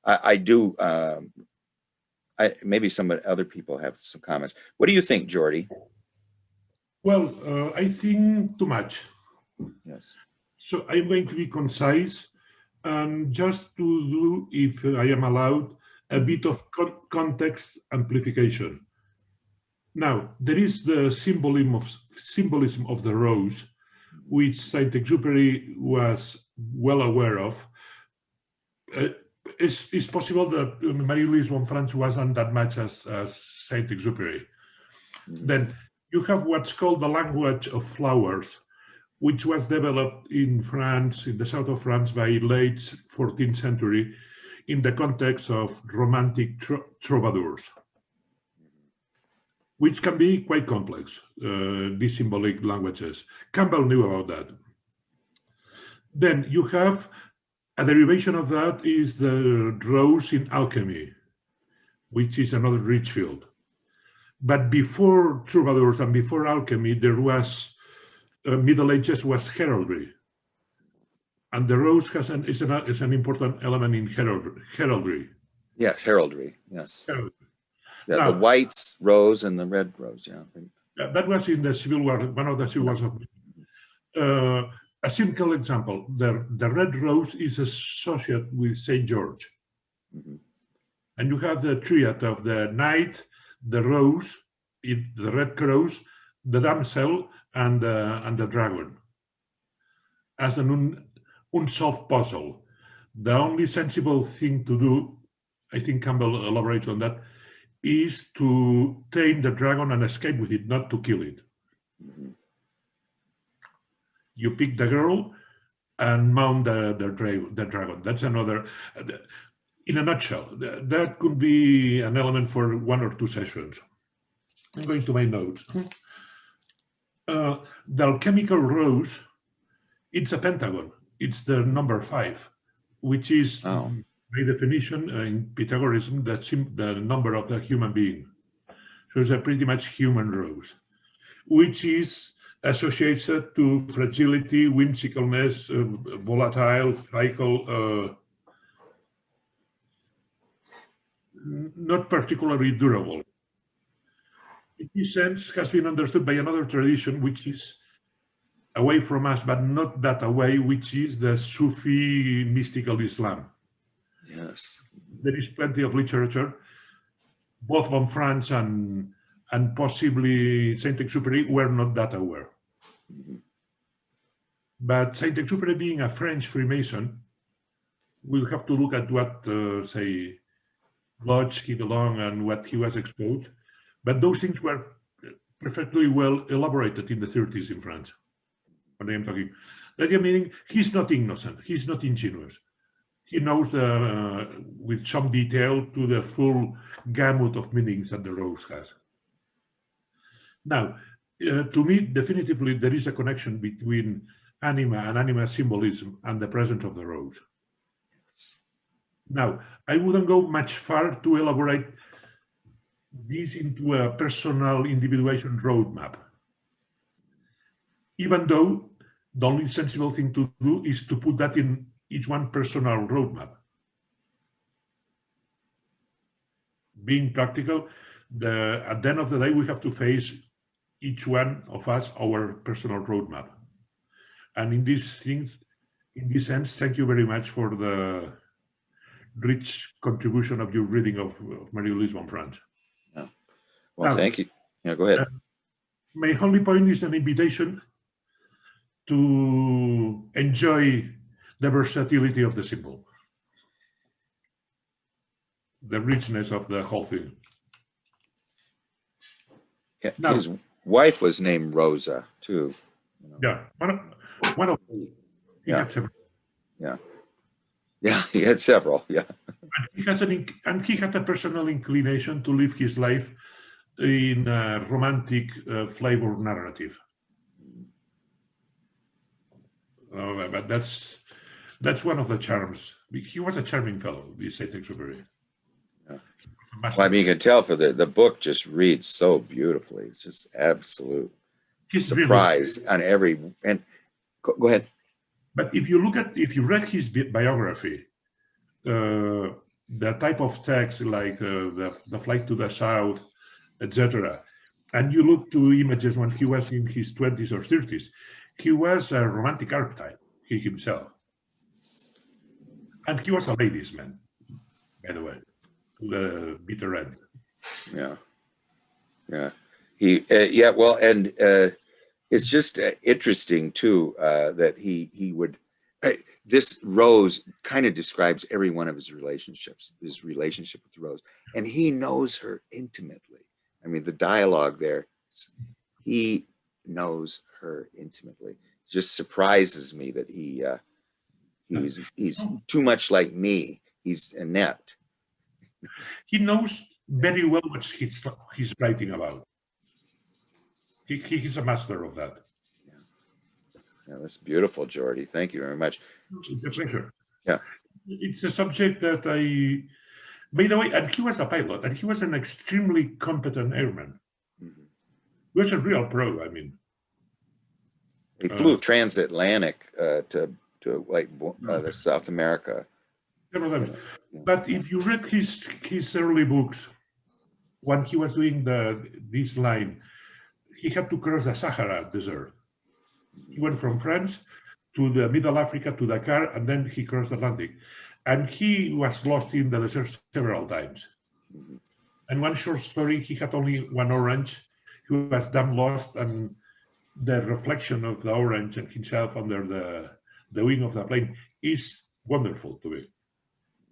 I do. Maybe some other people have some comments. What do you think, Jordy? Well, I think too much. Yes. So I'm going to be concise, and just to do, if I am allowed, a bit of context amplification. Now, there is the symbolism of the rose, which Saint-Exupéry was well aware of. It's possible that Marie-Louise von Franz wasn't that much as Saint-Exupéry. Then you have what's called the language of flowers, which was developed in France, in the south of France, by late 14th century, in the context of romantic troubadours, which can be quite complex, these symbolic languages. Campbell knew about that. Then you have a derivation of that is the rose in alchemy, which is another rich field. But before troubadours and before alchemy, there was, Middle Ages was heraldry. And the rose is an important element in heraldry. Yes, heraldry. Yes. Heraldry. Yeah, Now, the whites rose and the red rose. Yeah. That was in the Civil War, one of the Civil Wars. A simple example: the red rose is associated with Saint George, and you have the triad of the knight, the rose, the red cross, the damsel, and the dragon, as an unsolved puzzle. The only sensible thing to do I think Campbell elaborates on that, is to tame the dragon and escape with it, not to kill it. Mhm. You pick the girl and mount the dragon. That's another, in a nutshell, that could be an element for 1 or 2 sessions. I'm going to my notes. The alchemical rose, it's a pentagon. It's the number 5, which is, Oh. by definition, in Pythagoreanism, the number of the human being. So it's a pretty much human rose, which is associated to fragility, whimsicalness, volatile, fickle, not particularly durable. In this sense, has been understood by another tradition, which is away from us, but not that away, which is the Sufi mystical Islam. Yes. There is plenty of literature, both from France and possibly Saint-Exupéry were not that aware. Mhm. But Saint-Exupéry, being a French Freemason, we'll have to look at what, say, lodge he belonged and what he was exposed. But those things were perfectly well elaborated in the 30s in France. When I am talking, that meaning he's not innocent, he's not ingenuous. He knows with some detail to the full gamut of meanings that the rose has. Now, to me, definitively, there is a connection between anima and anima symbolism and the presence of the rose. Now, I wouldn't go much far to elaborate this into a personal individuation roadmap, even though the only sensible thing to do is to put that in each one personal roadmap. Being practical, at the end of the day, we have to face each one of us our personal roadmap. And in these things, in this sense, thank you very much for the rich contribution of your reading of Marie-Louise von Franz. Yeah. Well, Now, thank you. Yeah, go ahead. My only point is an invitation to enjoy the versatility of the symbol, the richness of the whole thing. Yeah, Now, his wife was named Rosa too. You know. yeah, one of he Yeah. had several. Yeah, he had several. Yeah. And he had a personal inclination to live his life in a romantic flavor narrative. But that's one of the charms. He was a charming fellow, this Saint-Exupéry. Yeah. Well, I mean, you can tell for the book just reads so beautifully. It's just absolute surprise on every. And go ahead. But if you read his biography, the type of text like the flight to the south, etc., and you look to images when he was in his 20s or 30s, he was a romantic archetype, he himself. And he was a ladies' man, by the way, to the bitter end. Yeah. Yeah. Yeah. Well, and it's just interesting too that he would. This Rose kind of describes every one of his relationships, his relationship with Rose, and he knows her intimately. I mean, the dialogue there, he knows her intimately. It just surprises me that he's too much like me. He's inept. He knows very well what he's writing about. He's a master of that. Yeah, that's beautiful, Jordi. Thank you very much. It's a pleasure. Yeah. It's a subject that by the way, and he was a pilot, and he was an extremely competent airman. Mm-hmm. He was a real pro, I mean. He flew transatlantic to like South America. But if you read his early books, when he was doing this line, he had to cross the Sahara Desert. He went from France to the Middle Africa to Dakar, and then he crossed the Atlantic. And he was lost in the desert several times. Mm-hmm. And one short story, he had only one orange. He was damn lost, and the reflection of the orange and himself under the wing of the plane is wonderful to me.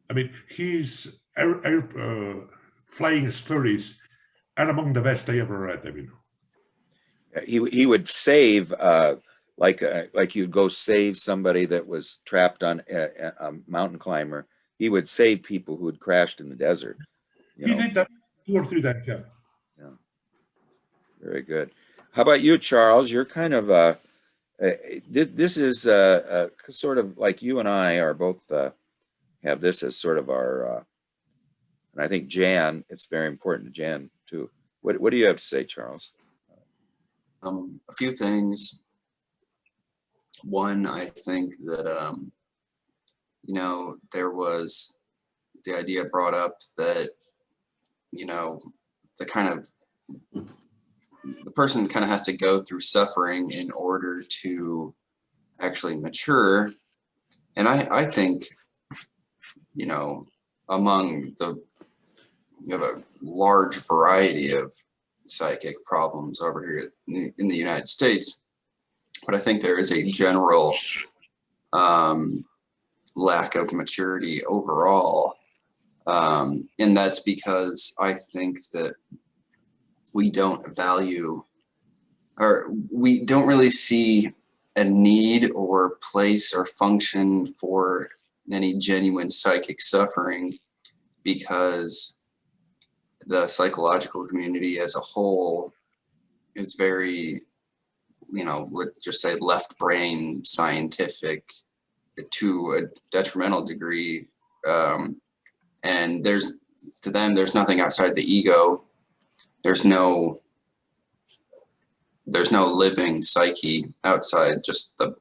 I mean, he's flying stories are among the best I ever read. I mean, He would save like you'd go save somebody that was trapped on a mountain climber. He would save people who had crashed in the desert. You he know, did that 2 or 3 times. Yeah. yeah, very good. How about you, Charles? You're kind of this is sort of like you and I are both have this as sort of our, and I think Jan, it's very important to Jan too. What do you have to say, Charles? A few things. One, I think that, you know, there was the idea brought up that, you know, the person kind of has to go through suffering in order to actually mature. And I think, you know, you have a large variety of psychic problems over here in the United States, but I think there is a general lack of maturity overall. And that's because I think that we don't value, or we don't really see a need or place or function for any genuine psychic suffering, because the psychological community as a whole is very, you know, let's just say left brain scientific to a detrimental degree. And to them, there's nothing outside the ego. There's no living psyche outside just the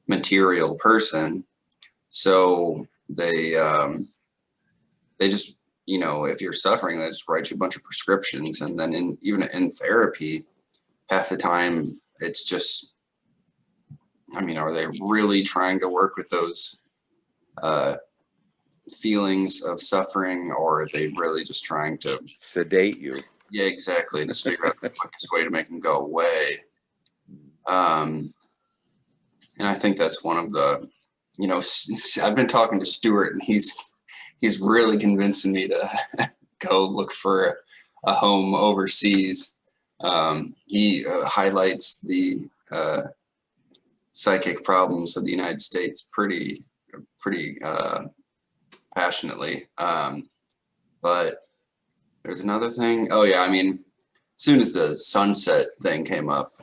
material person. So they just, you know, if you're suffering, they just write you a bunch of prescriptions. And then even in therapy, half the time it's just, I mean, are they really trying to work with those feelings of suffering, or are they really just trying to Sedate you. Yeah, exactly. And just figure out the quickest way to make them go away. And I think that's one of the, you know, I've been talking to Stuart, and he's really convincing me to go look for a home overseas. He highlights the psychic problems of the United States pretty passionately. But there's another thing. Oh yeah, I mean, as soon as the sunset thing came up,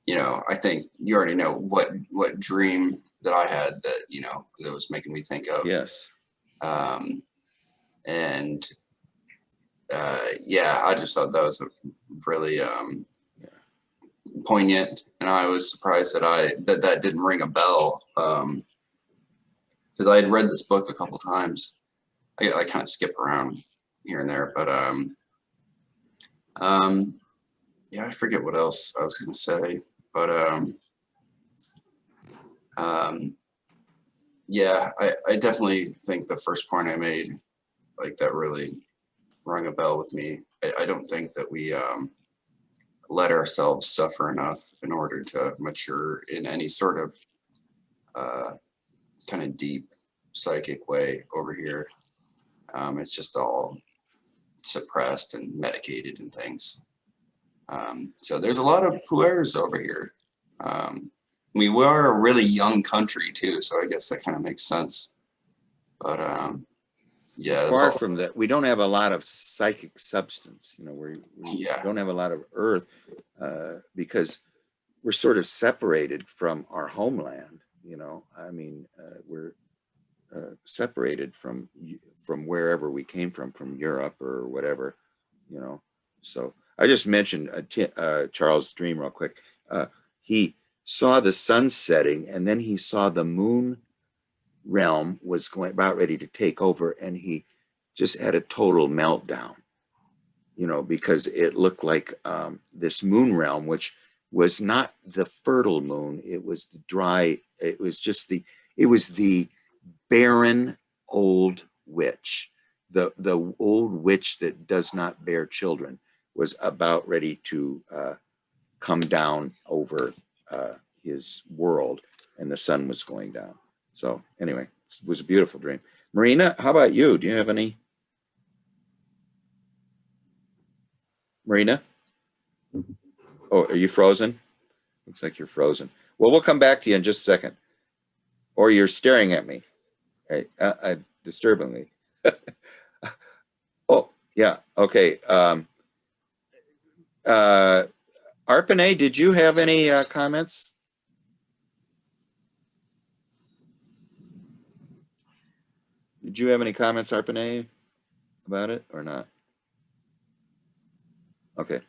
you know, I think you already know what dream that I had that, you know, that was making me think of. Yes. And yeah, I just thought that was really poignant, and I was surprised that that didn't ring a bell, because I had read this book a couple times. I kind of skip around here and there, but yeah, I forget what else I was going to say, but yeah, I definitely think the first point I made, like, that really rung a bell with me. I don't think that we let ourselves suffer enough in order to mature in any sort of kind of deep psychic way over here. It's just all suppressed and medicated and things. So there's a lot of puers over here. We are a really young country too, so I guess that kind of makes sense. But yeah, Far from that, we don't have a lot of psychic substance. You know, we don't have a lot of earth because we're sort of separated from our homeland. You know, I mean, we're separated from wherever we came from Europe or whatever. You know, so I just mentioned Charles' dream real quick. He saw the sun setting, and then he saw the moon realm was about ready to take over, and he just had a total meltdown, you know, because it looked like this moon realm, which was not the fertile moon, it was the dry, it was the barren old witch, the old witch that does not bear children, was about ready to come down over his world, and the sun was going down. So anyway, it was a beautiful dream. Marina, how about you? Do you have any? Marina? Oh, are you frozen? Looks like you're frozen. Well, we'll come back to you in just a second. Or you're staring at me, disturbingly. Oh, yeah, okay. Arpane, did you have any comments? Did you have any comments, Arpane, about it or not? Okay.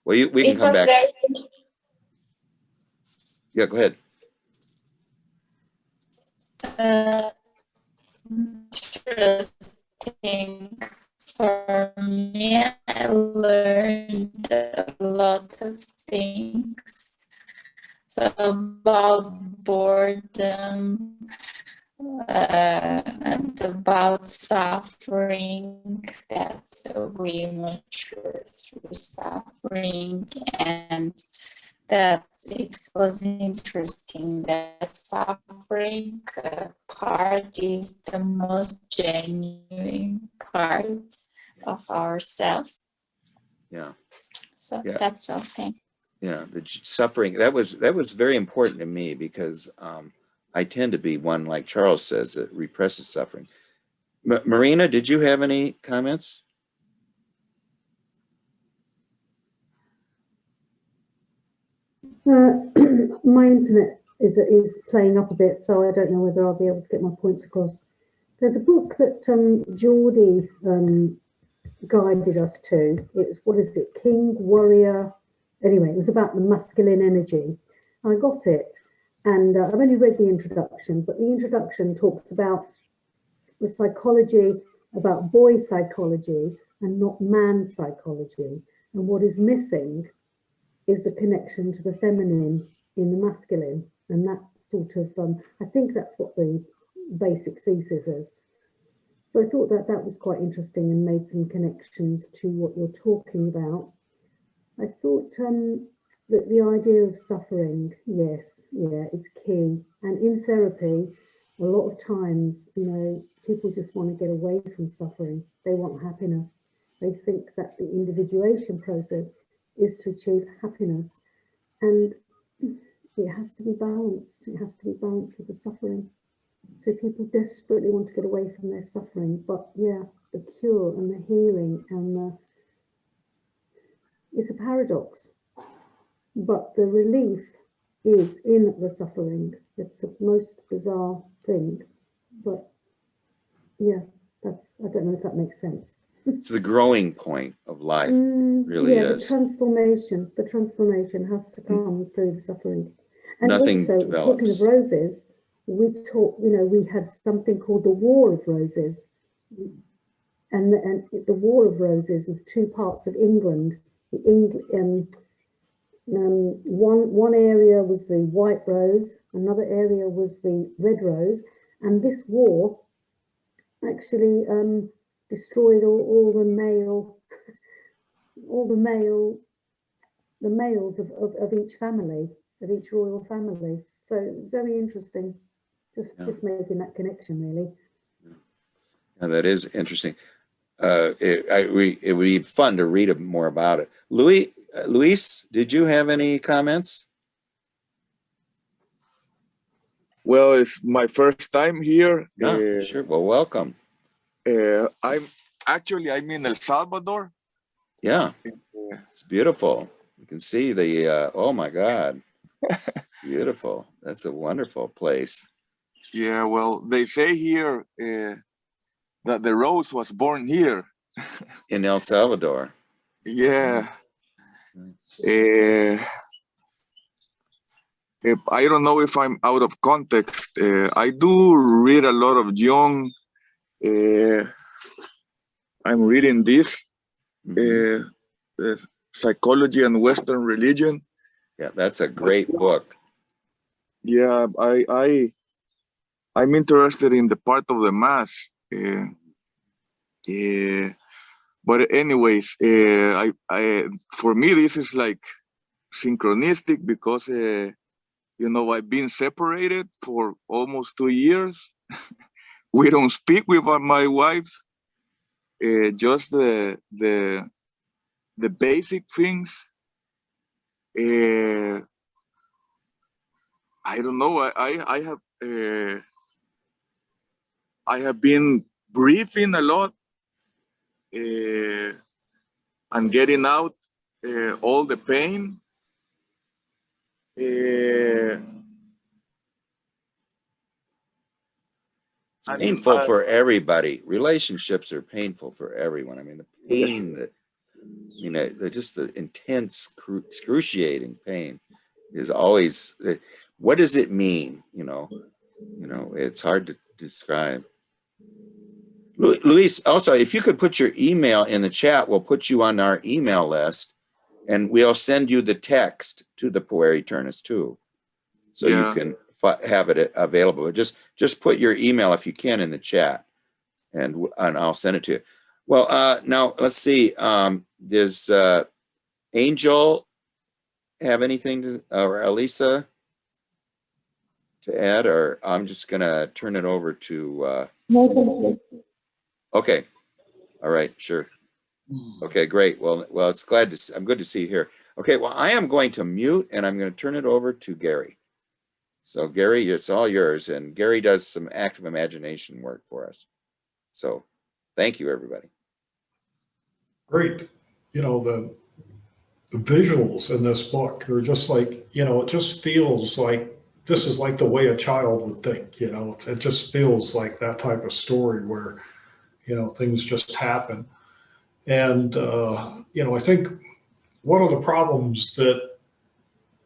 Well, we can come back. Yeah, go ahead. Interesting. For me, I learned a lot of things. So about boredom and about suffering, that we mature through suffering, and that it was interesting that suffering part is the most genuine part of ourselves. Yeah. So Yeah. that's all. Thank you. Yeah, the suffering, that was very important to me because I tend to be one, like Charles says, that represses suffering. Marina, did you have any comments? My internet is playing up a bit, so I don't know whether I'll be able to get my points across. There's a book that Geordie guided us to. It's, what is it, King, Warrior? Anyway, it was about the masculine energy. I got it, and I've only read the introduction, but the introduction talks about the psychology, about boy psychology and not man psychology. And what is missing is the connection to the feminine in the masculine. And that's sort of, I think that's what the basic thesis is. So I thought that that was quite interesting and made some connections to what you're talking about. I thought that the idea of suffering, yes, yeah, it's key. And in therapy, a lot of times, you know, people just want to get away from suffering. They want happiness. They think that the individuation process is to achieve happiness. And it has to be balanced. It has to be balanced with the suffering. So people desperately want to get away from their suffering. But yeah, the cure and the healing and the, it's a paradox. But the relief is in the suffering. It's the most bizarre thing. But yeah, that's, I don't know if that makes sense. It's the growing point of life, really yeah, is. The transformation has to come through the suffering. And Nothing also, develops. talking of roses, we talk, you know, we had something called the War of Roses. And the War of Roses of two parts of England. One area was the white rose, another area was the red rose, and this war actually destroyed all the males of each family, of each royal family. So it's very interesting, just making that connection, really. Yeah, that is interesting. It would be fun to read more about it. Louise, did you have any comments? Well, it's my first time here. Yeah, sure. Well, welcome. I'm in El Salvador. Yeah, it's beautiful. You can see the, oh my God, beautiful. That's a wonderful place. Yeah, well, they say here that the rose was born here. In El Salvador. Yeah. I don't know if I'm out of context. I do read a lot of Jung. I'm reading this, Psychology and Western Religion. Yeah, that's a great book. Yeah, I'm interested in the part of the mass. But anyways, for me, this is like synchronistic because, you know, I've been separated for almost 2 years. we don't speak with my wife. Just the basic things. I don't know. I have been breathing a lot and getting out all the pain. It's painful for everybody. Relationships are painful for everyone. I mean, the pain that, you know, just the intense, excruciating pain is always, what does it mean? You know, it's hard to describe. Louise, also, if you could put your email in the chat, we'll put you on our email list and we'll send you the text to the Puer Aeturnus too. So you can have it available. Just put your email if you can in the chat and I'll send it to you. Well, now let's see. Does Angel have anything to, or Elisa to add, or I'm just gonna turn it over to, No, thank you. okay. All right, sure. Okay, great. Well, it's I'm good to see you here. Okay, well, I am going to mute and I'm going to turn it over to Gary. So Gary, it's all yours. And Gary does some active imagination work for us. So thank you, everybody. Great. You know, the visuals in this book are just like, you know, it just feels like this is like the way a child would think, you know, it just feels like that type of story where, you know, things just happen. And, you know, I think one of the problems that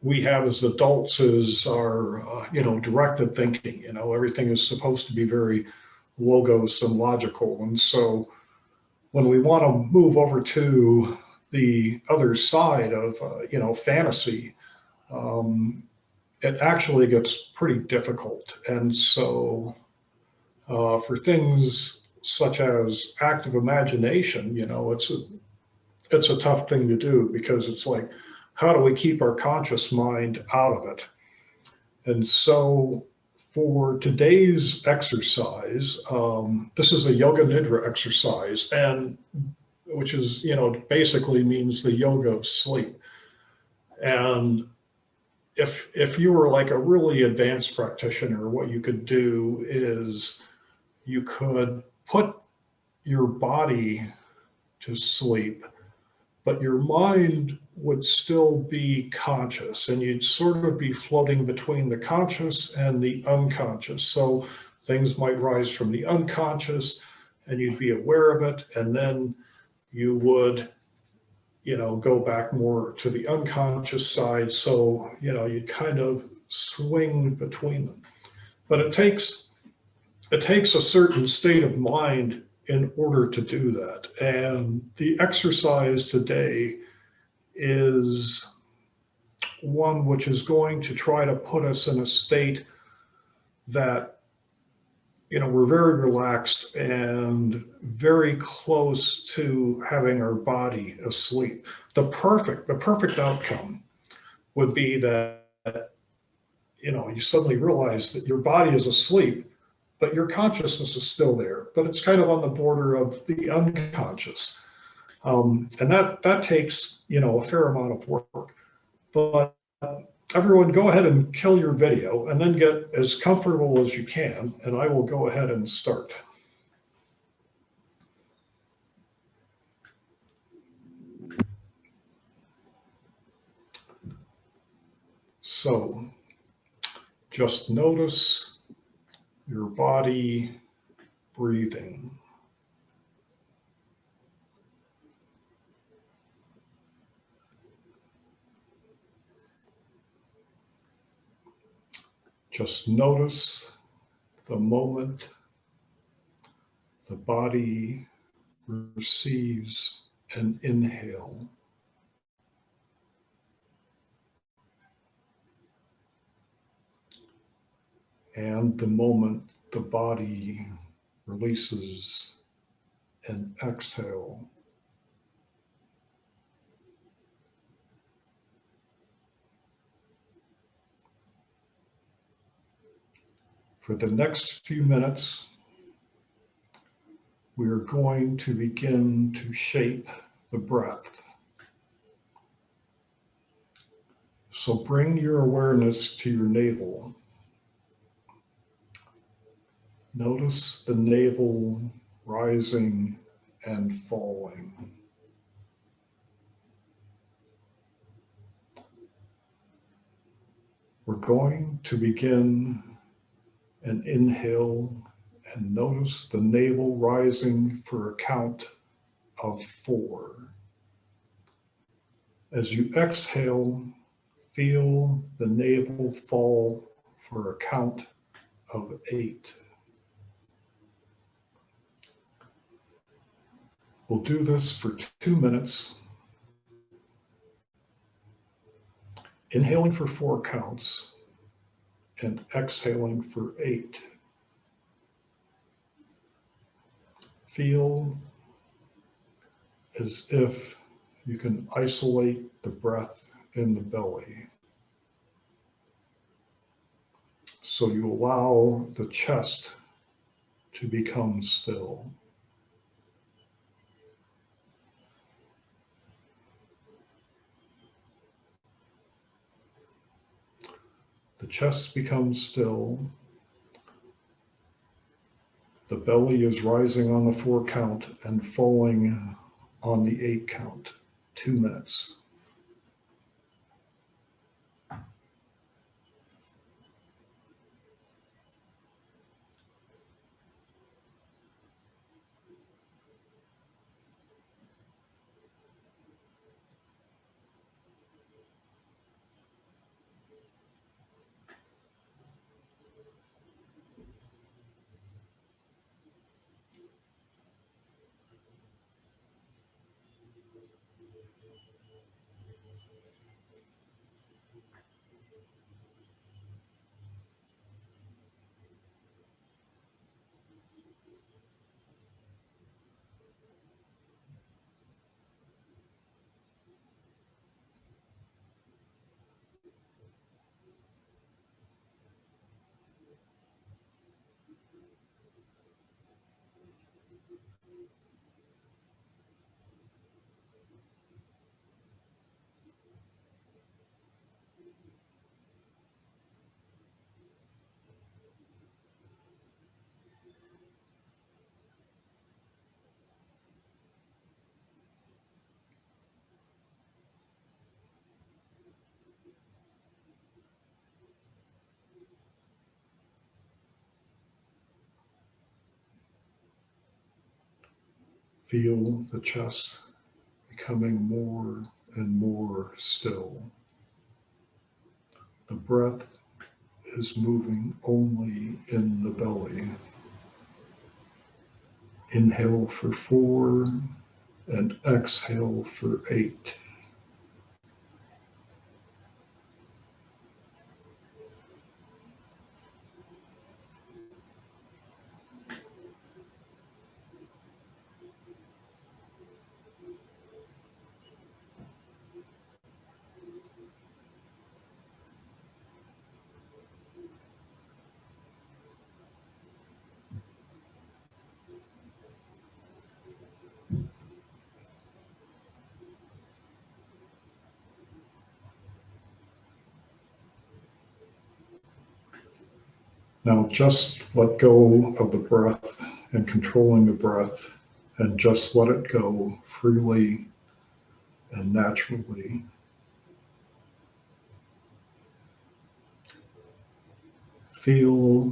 we have as adults is our, you know, directed thinking. You know, everything is supposed to be very logos and logical. And so when we want to move over to the other side of, you know, fantasy, it actually gets pretty difficult. And so for things such as active imagination, you know, it's a tough thing to do because it's like, how do we keep our conscious mind out of it? And so for today's exercise, this is a yoga nidra exercise, and which is, you know, basically means the yoga of sleep. And if you were like a really advanced practitioner, what you could do is you could put your body to sleep, but your mind would still be conscious, and you'd sort of be floating between the conscious and the unconscious. So things might rise from the unconscious and you'd be aware of it, and then you would, you know, go back more to the unconscious side. So, you know, you'd kind of swing between them. But it takes a certain state of mind in order to do that. And the exercise today is one which is going to try to put us in a state that, you know, we're very relaxed and very close to having our body asleep. The perfect outcome would be that, you know, you suddenly realize that your body is asleep, but your consciousness is still there, but it's kind of on the border of the unconscious. And that takes, you know, a fair amount of work. But everyone, go ahead and kill your video and then get as comfortable as you can, and I will go ahead and start. So just notice your body breathing. Just notice the moment the body receives an inhale. And the moment the body releases an exhale. For the next few minutes, we are going to begin to shape the breath. So bring your awareness to your navel. Notice the navel rising and falling. We're going to begin an inhale and notice the navel rising for a count of 4. As you exhale, feel the navel fall for a count of 8. We'll do this for 2 minutes, inhaling for 4 counts and exhaling for 8. Feel as if you can isolate the breath in the belly. So you allow the chest to become still. The chest becomes still. The belly is rising on the 4 count and falling on the 8 count. 2 minutes. Feel the chest becoming more and more still. The breath is moving only in the belly. Inhale for 4 and exhale for 8. Now just let go of the breath and controlling the breath, and just let it go freely and naturally. Feel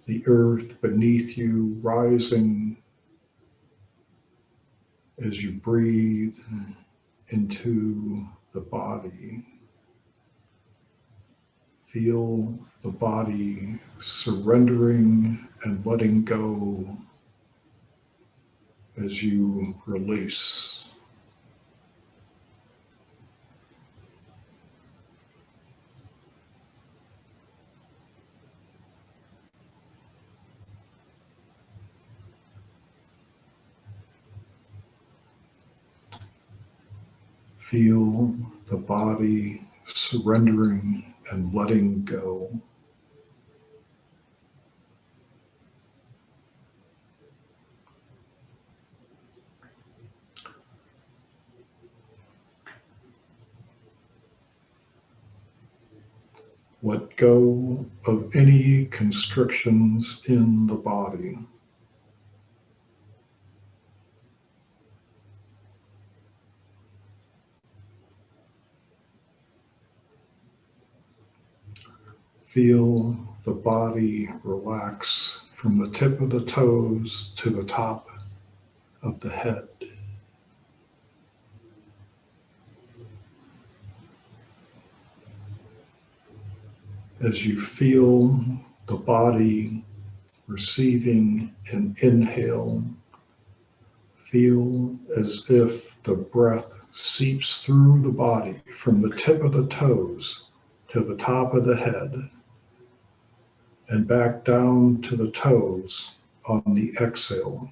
the earth beneath you rising as you breathe into the body. Feel the body surrendering and letting go as you release. Feel the body surrendering and letting go. Let go of any constrictions in the body. Feel the body relax from the tip of the toes to the top of the head. As you feel the body receiving an inhale, feel as if the breath seeps through the body from the tip of the toes to the top of the head and back down to the toes on the exhale.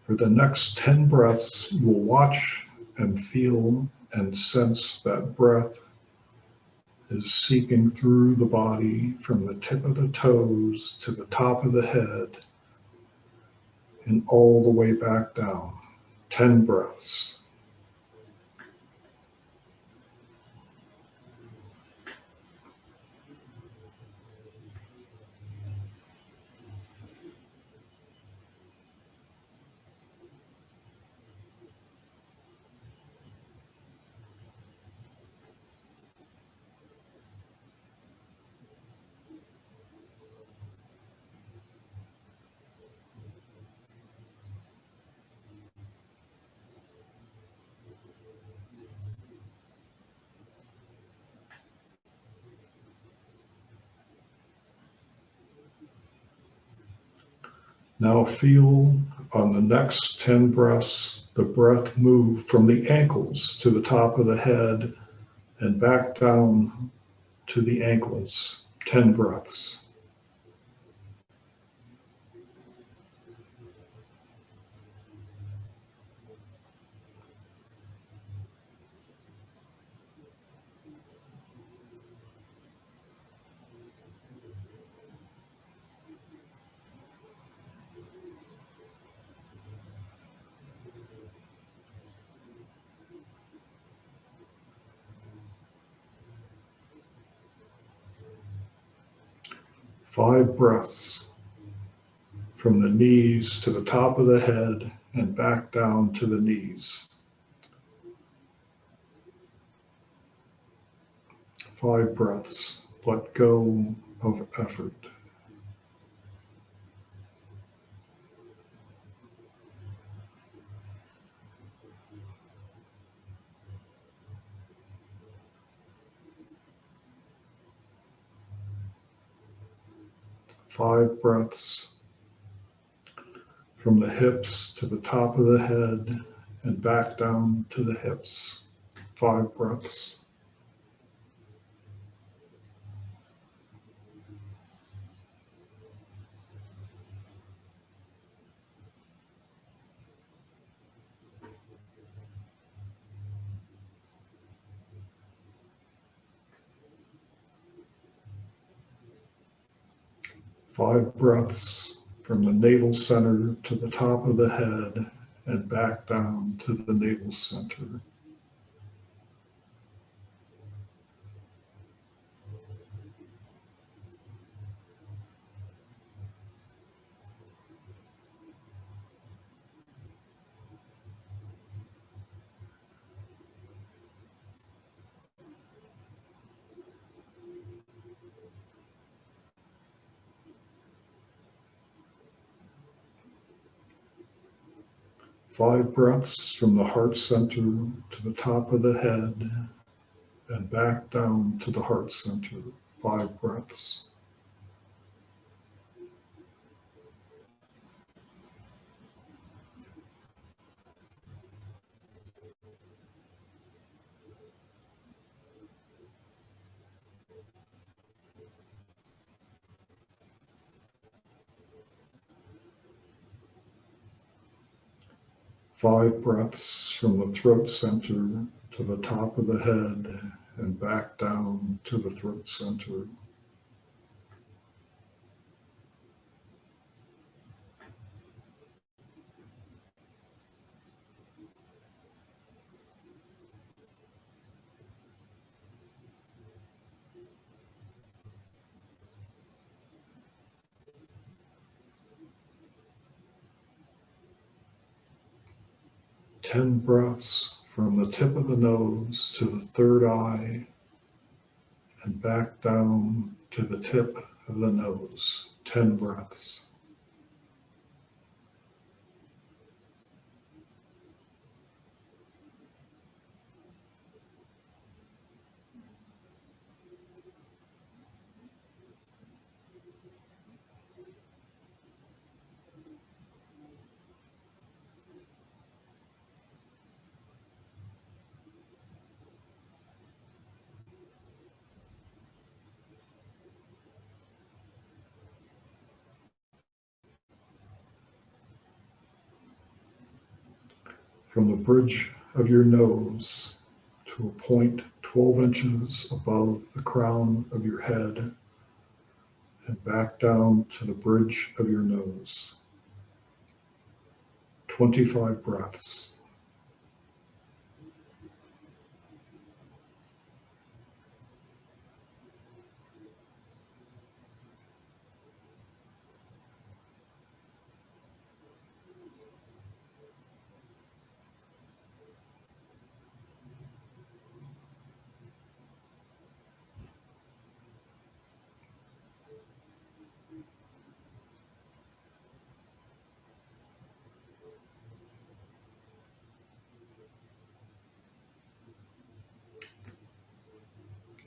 For the next 10 breaths, you will watch and feel and sense that breath is seeping through the body from the tip of the toes to the top of the head and all the way back down. 10 breaths. Now feel on the next 10 breaths, the breath move from the ankles to the top of the head and back down to the ankles. 10 breaths. Five breaths from the knees to the top of the head and back down to the knees. 5 breaths. Let go of effort. Five breaths from the hips to the top of the head and back down to the hips. 5 breaths. Five breaths from the navel center to the top of the head and back down to the navel center. Five breaths from the heart center to the top of the head and back down to the heart center. 5 breaths. Five breaths from the throat center to the top of the head and back down to the throat center. 10 breaths from the tip of the nose to the third eye and back down to the tip of the nose. 10 breaths. From the bridge of your nose to a point 12 inches above the crown of your head and back down to the bridge of your nose. 25 breaths.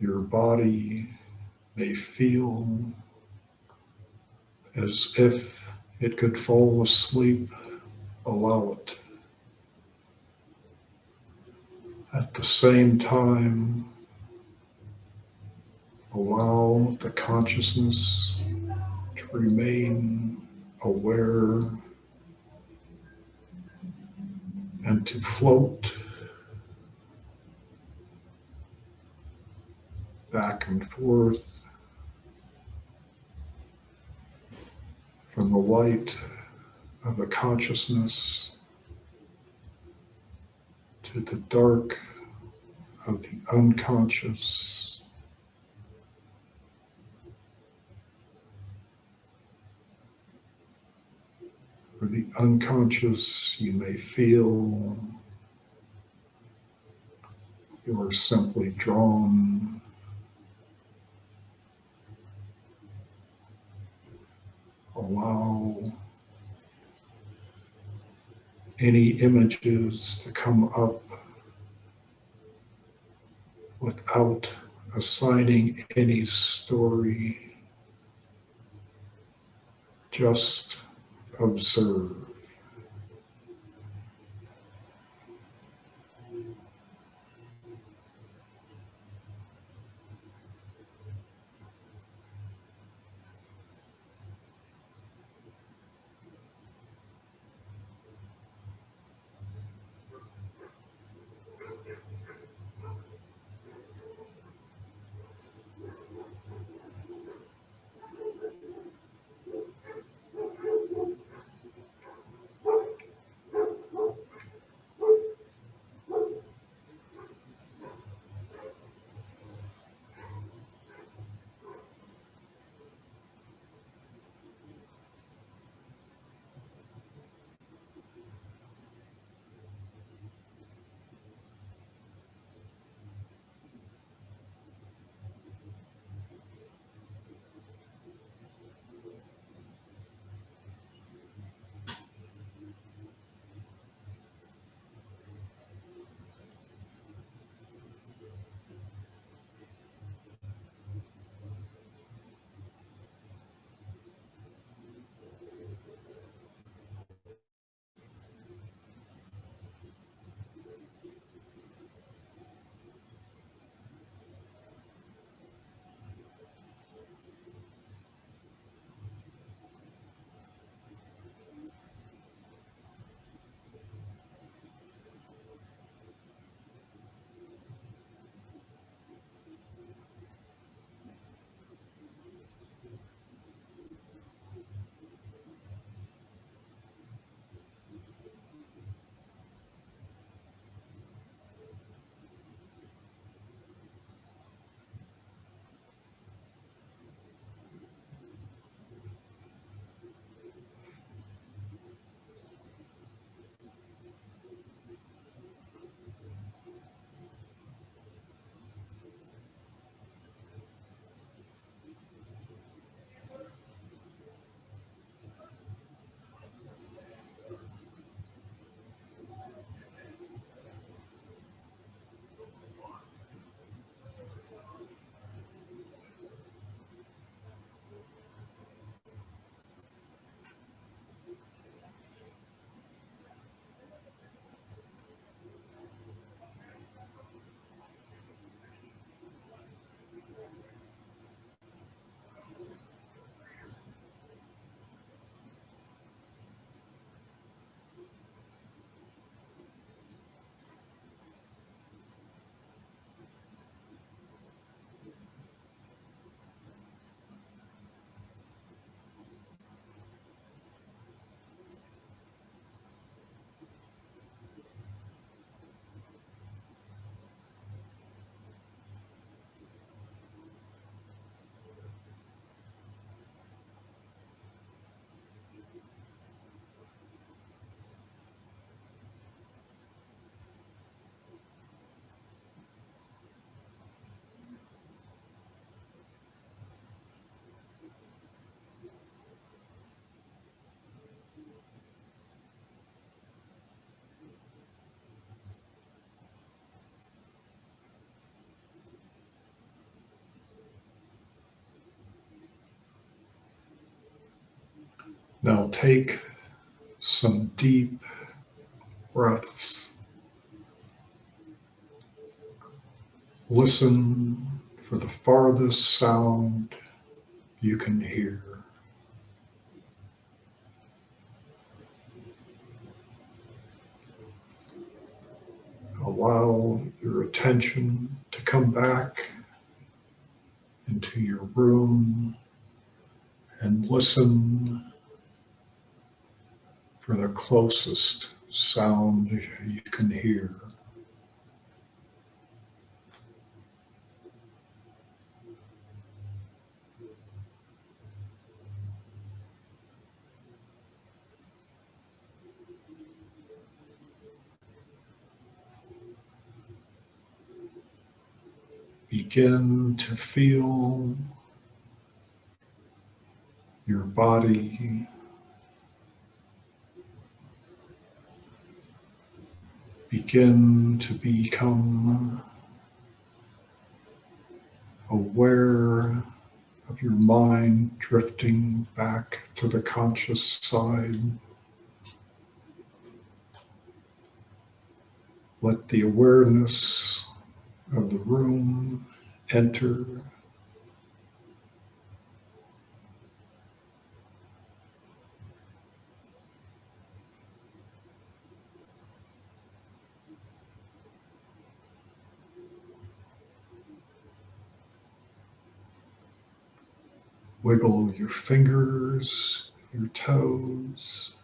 Your body may feel as if it could fall asleep. Allow it. At the same time, allow the consciousness to remain aware and to float back and forth from the light of the consciousness to the dark of the unconscious. For the unconscious, you may feel you are simply drawn. Allow any images to come up without assigning any story. Just observe. Now take some deep breaths. Listen for the farthest sound you can hear. Allow your attention to come back into your room and listen for the closest sound you can hear. Begin to feel your body begin to become aware of your mind drifting back to the conscious side. Let the awareness of the room enter. Wiggle your fingers, your toes.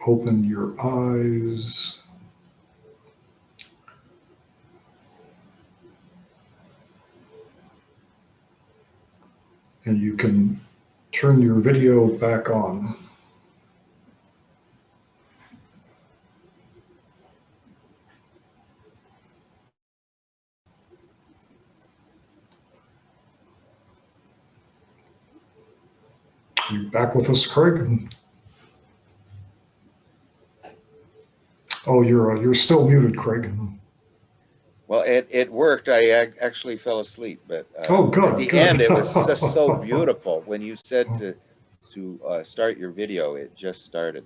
Open your eyes. And you can turn your video back on. You back with us, Craig? Oh, you're still muted, Craig. Well, it worked. I actually fell asleep, but Oh, good. at the good. end, it was just so beautiful. When you said to start your video, it just started.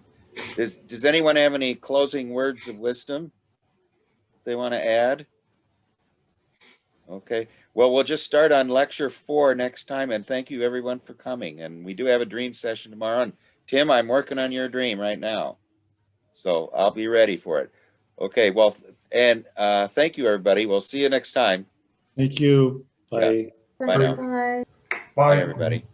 Does anyone have any closing words of wisdom they want to add? Okay. Well, we'll just start on lecture 4 next time, and thank you everyone for coming. And we do have a dream session tomorrow. And Tim, I'm working on your dream right now, so I'll be ready for it. Okay. Well, and thank you everybody. We'll see you next time. Thank you. Bye. Bye now. Bye. Bye. Bye everybody.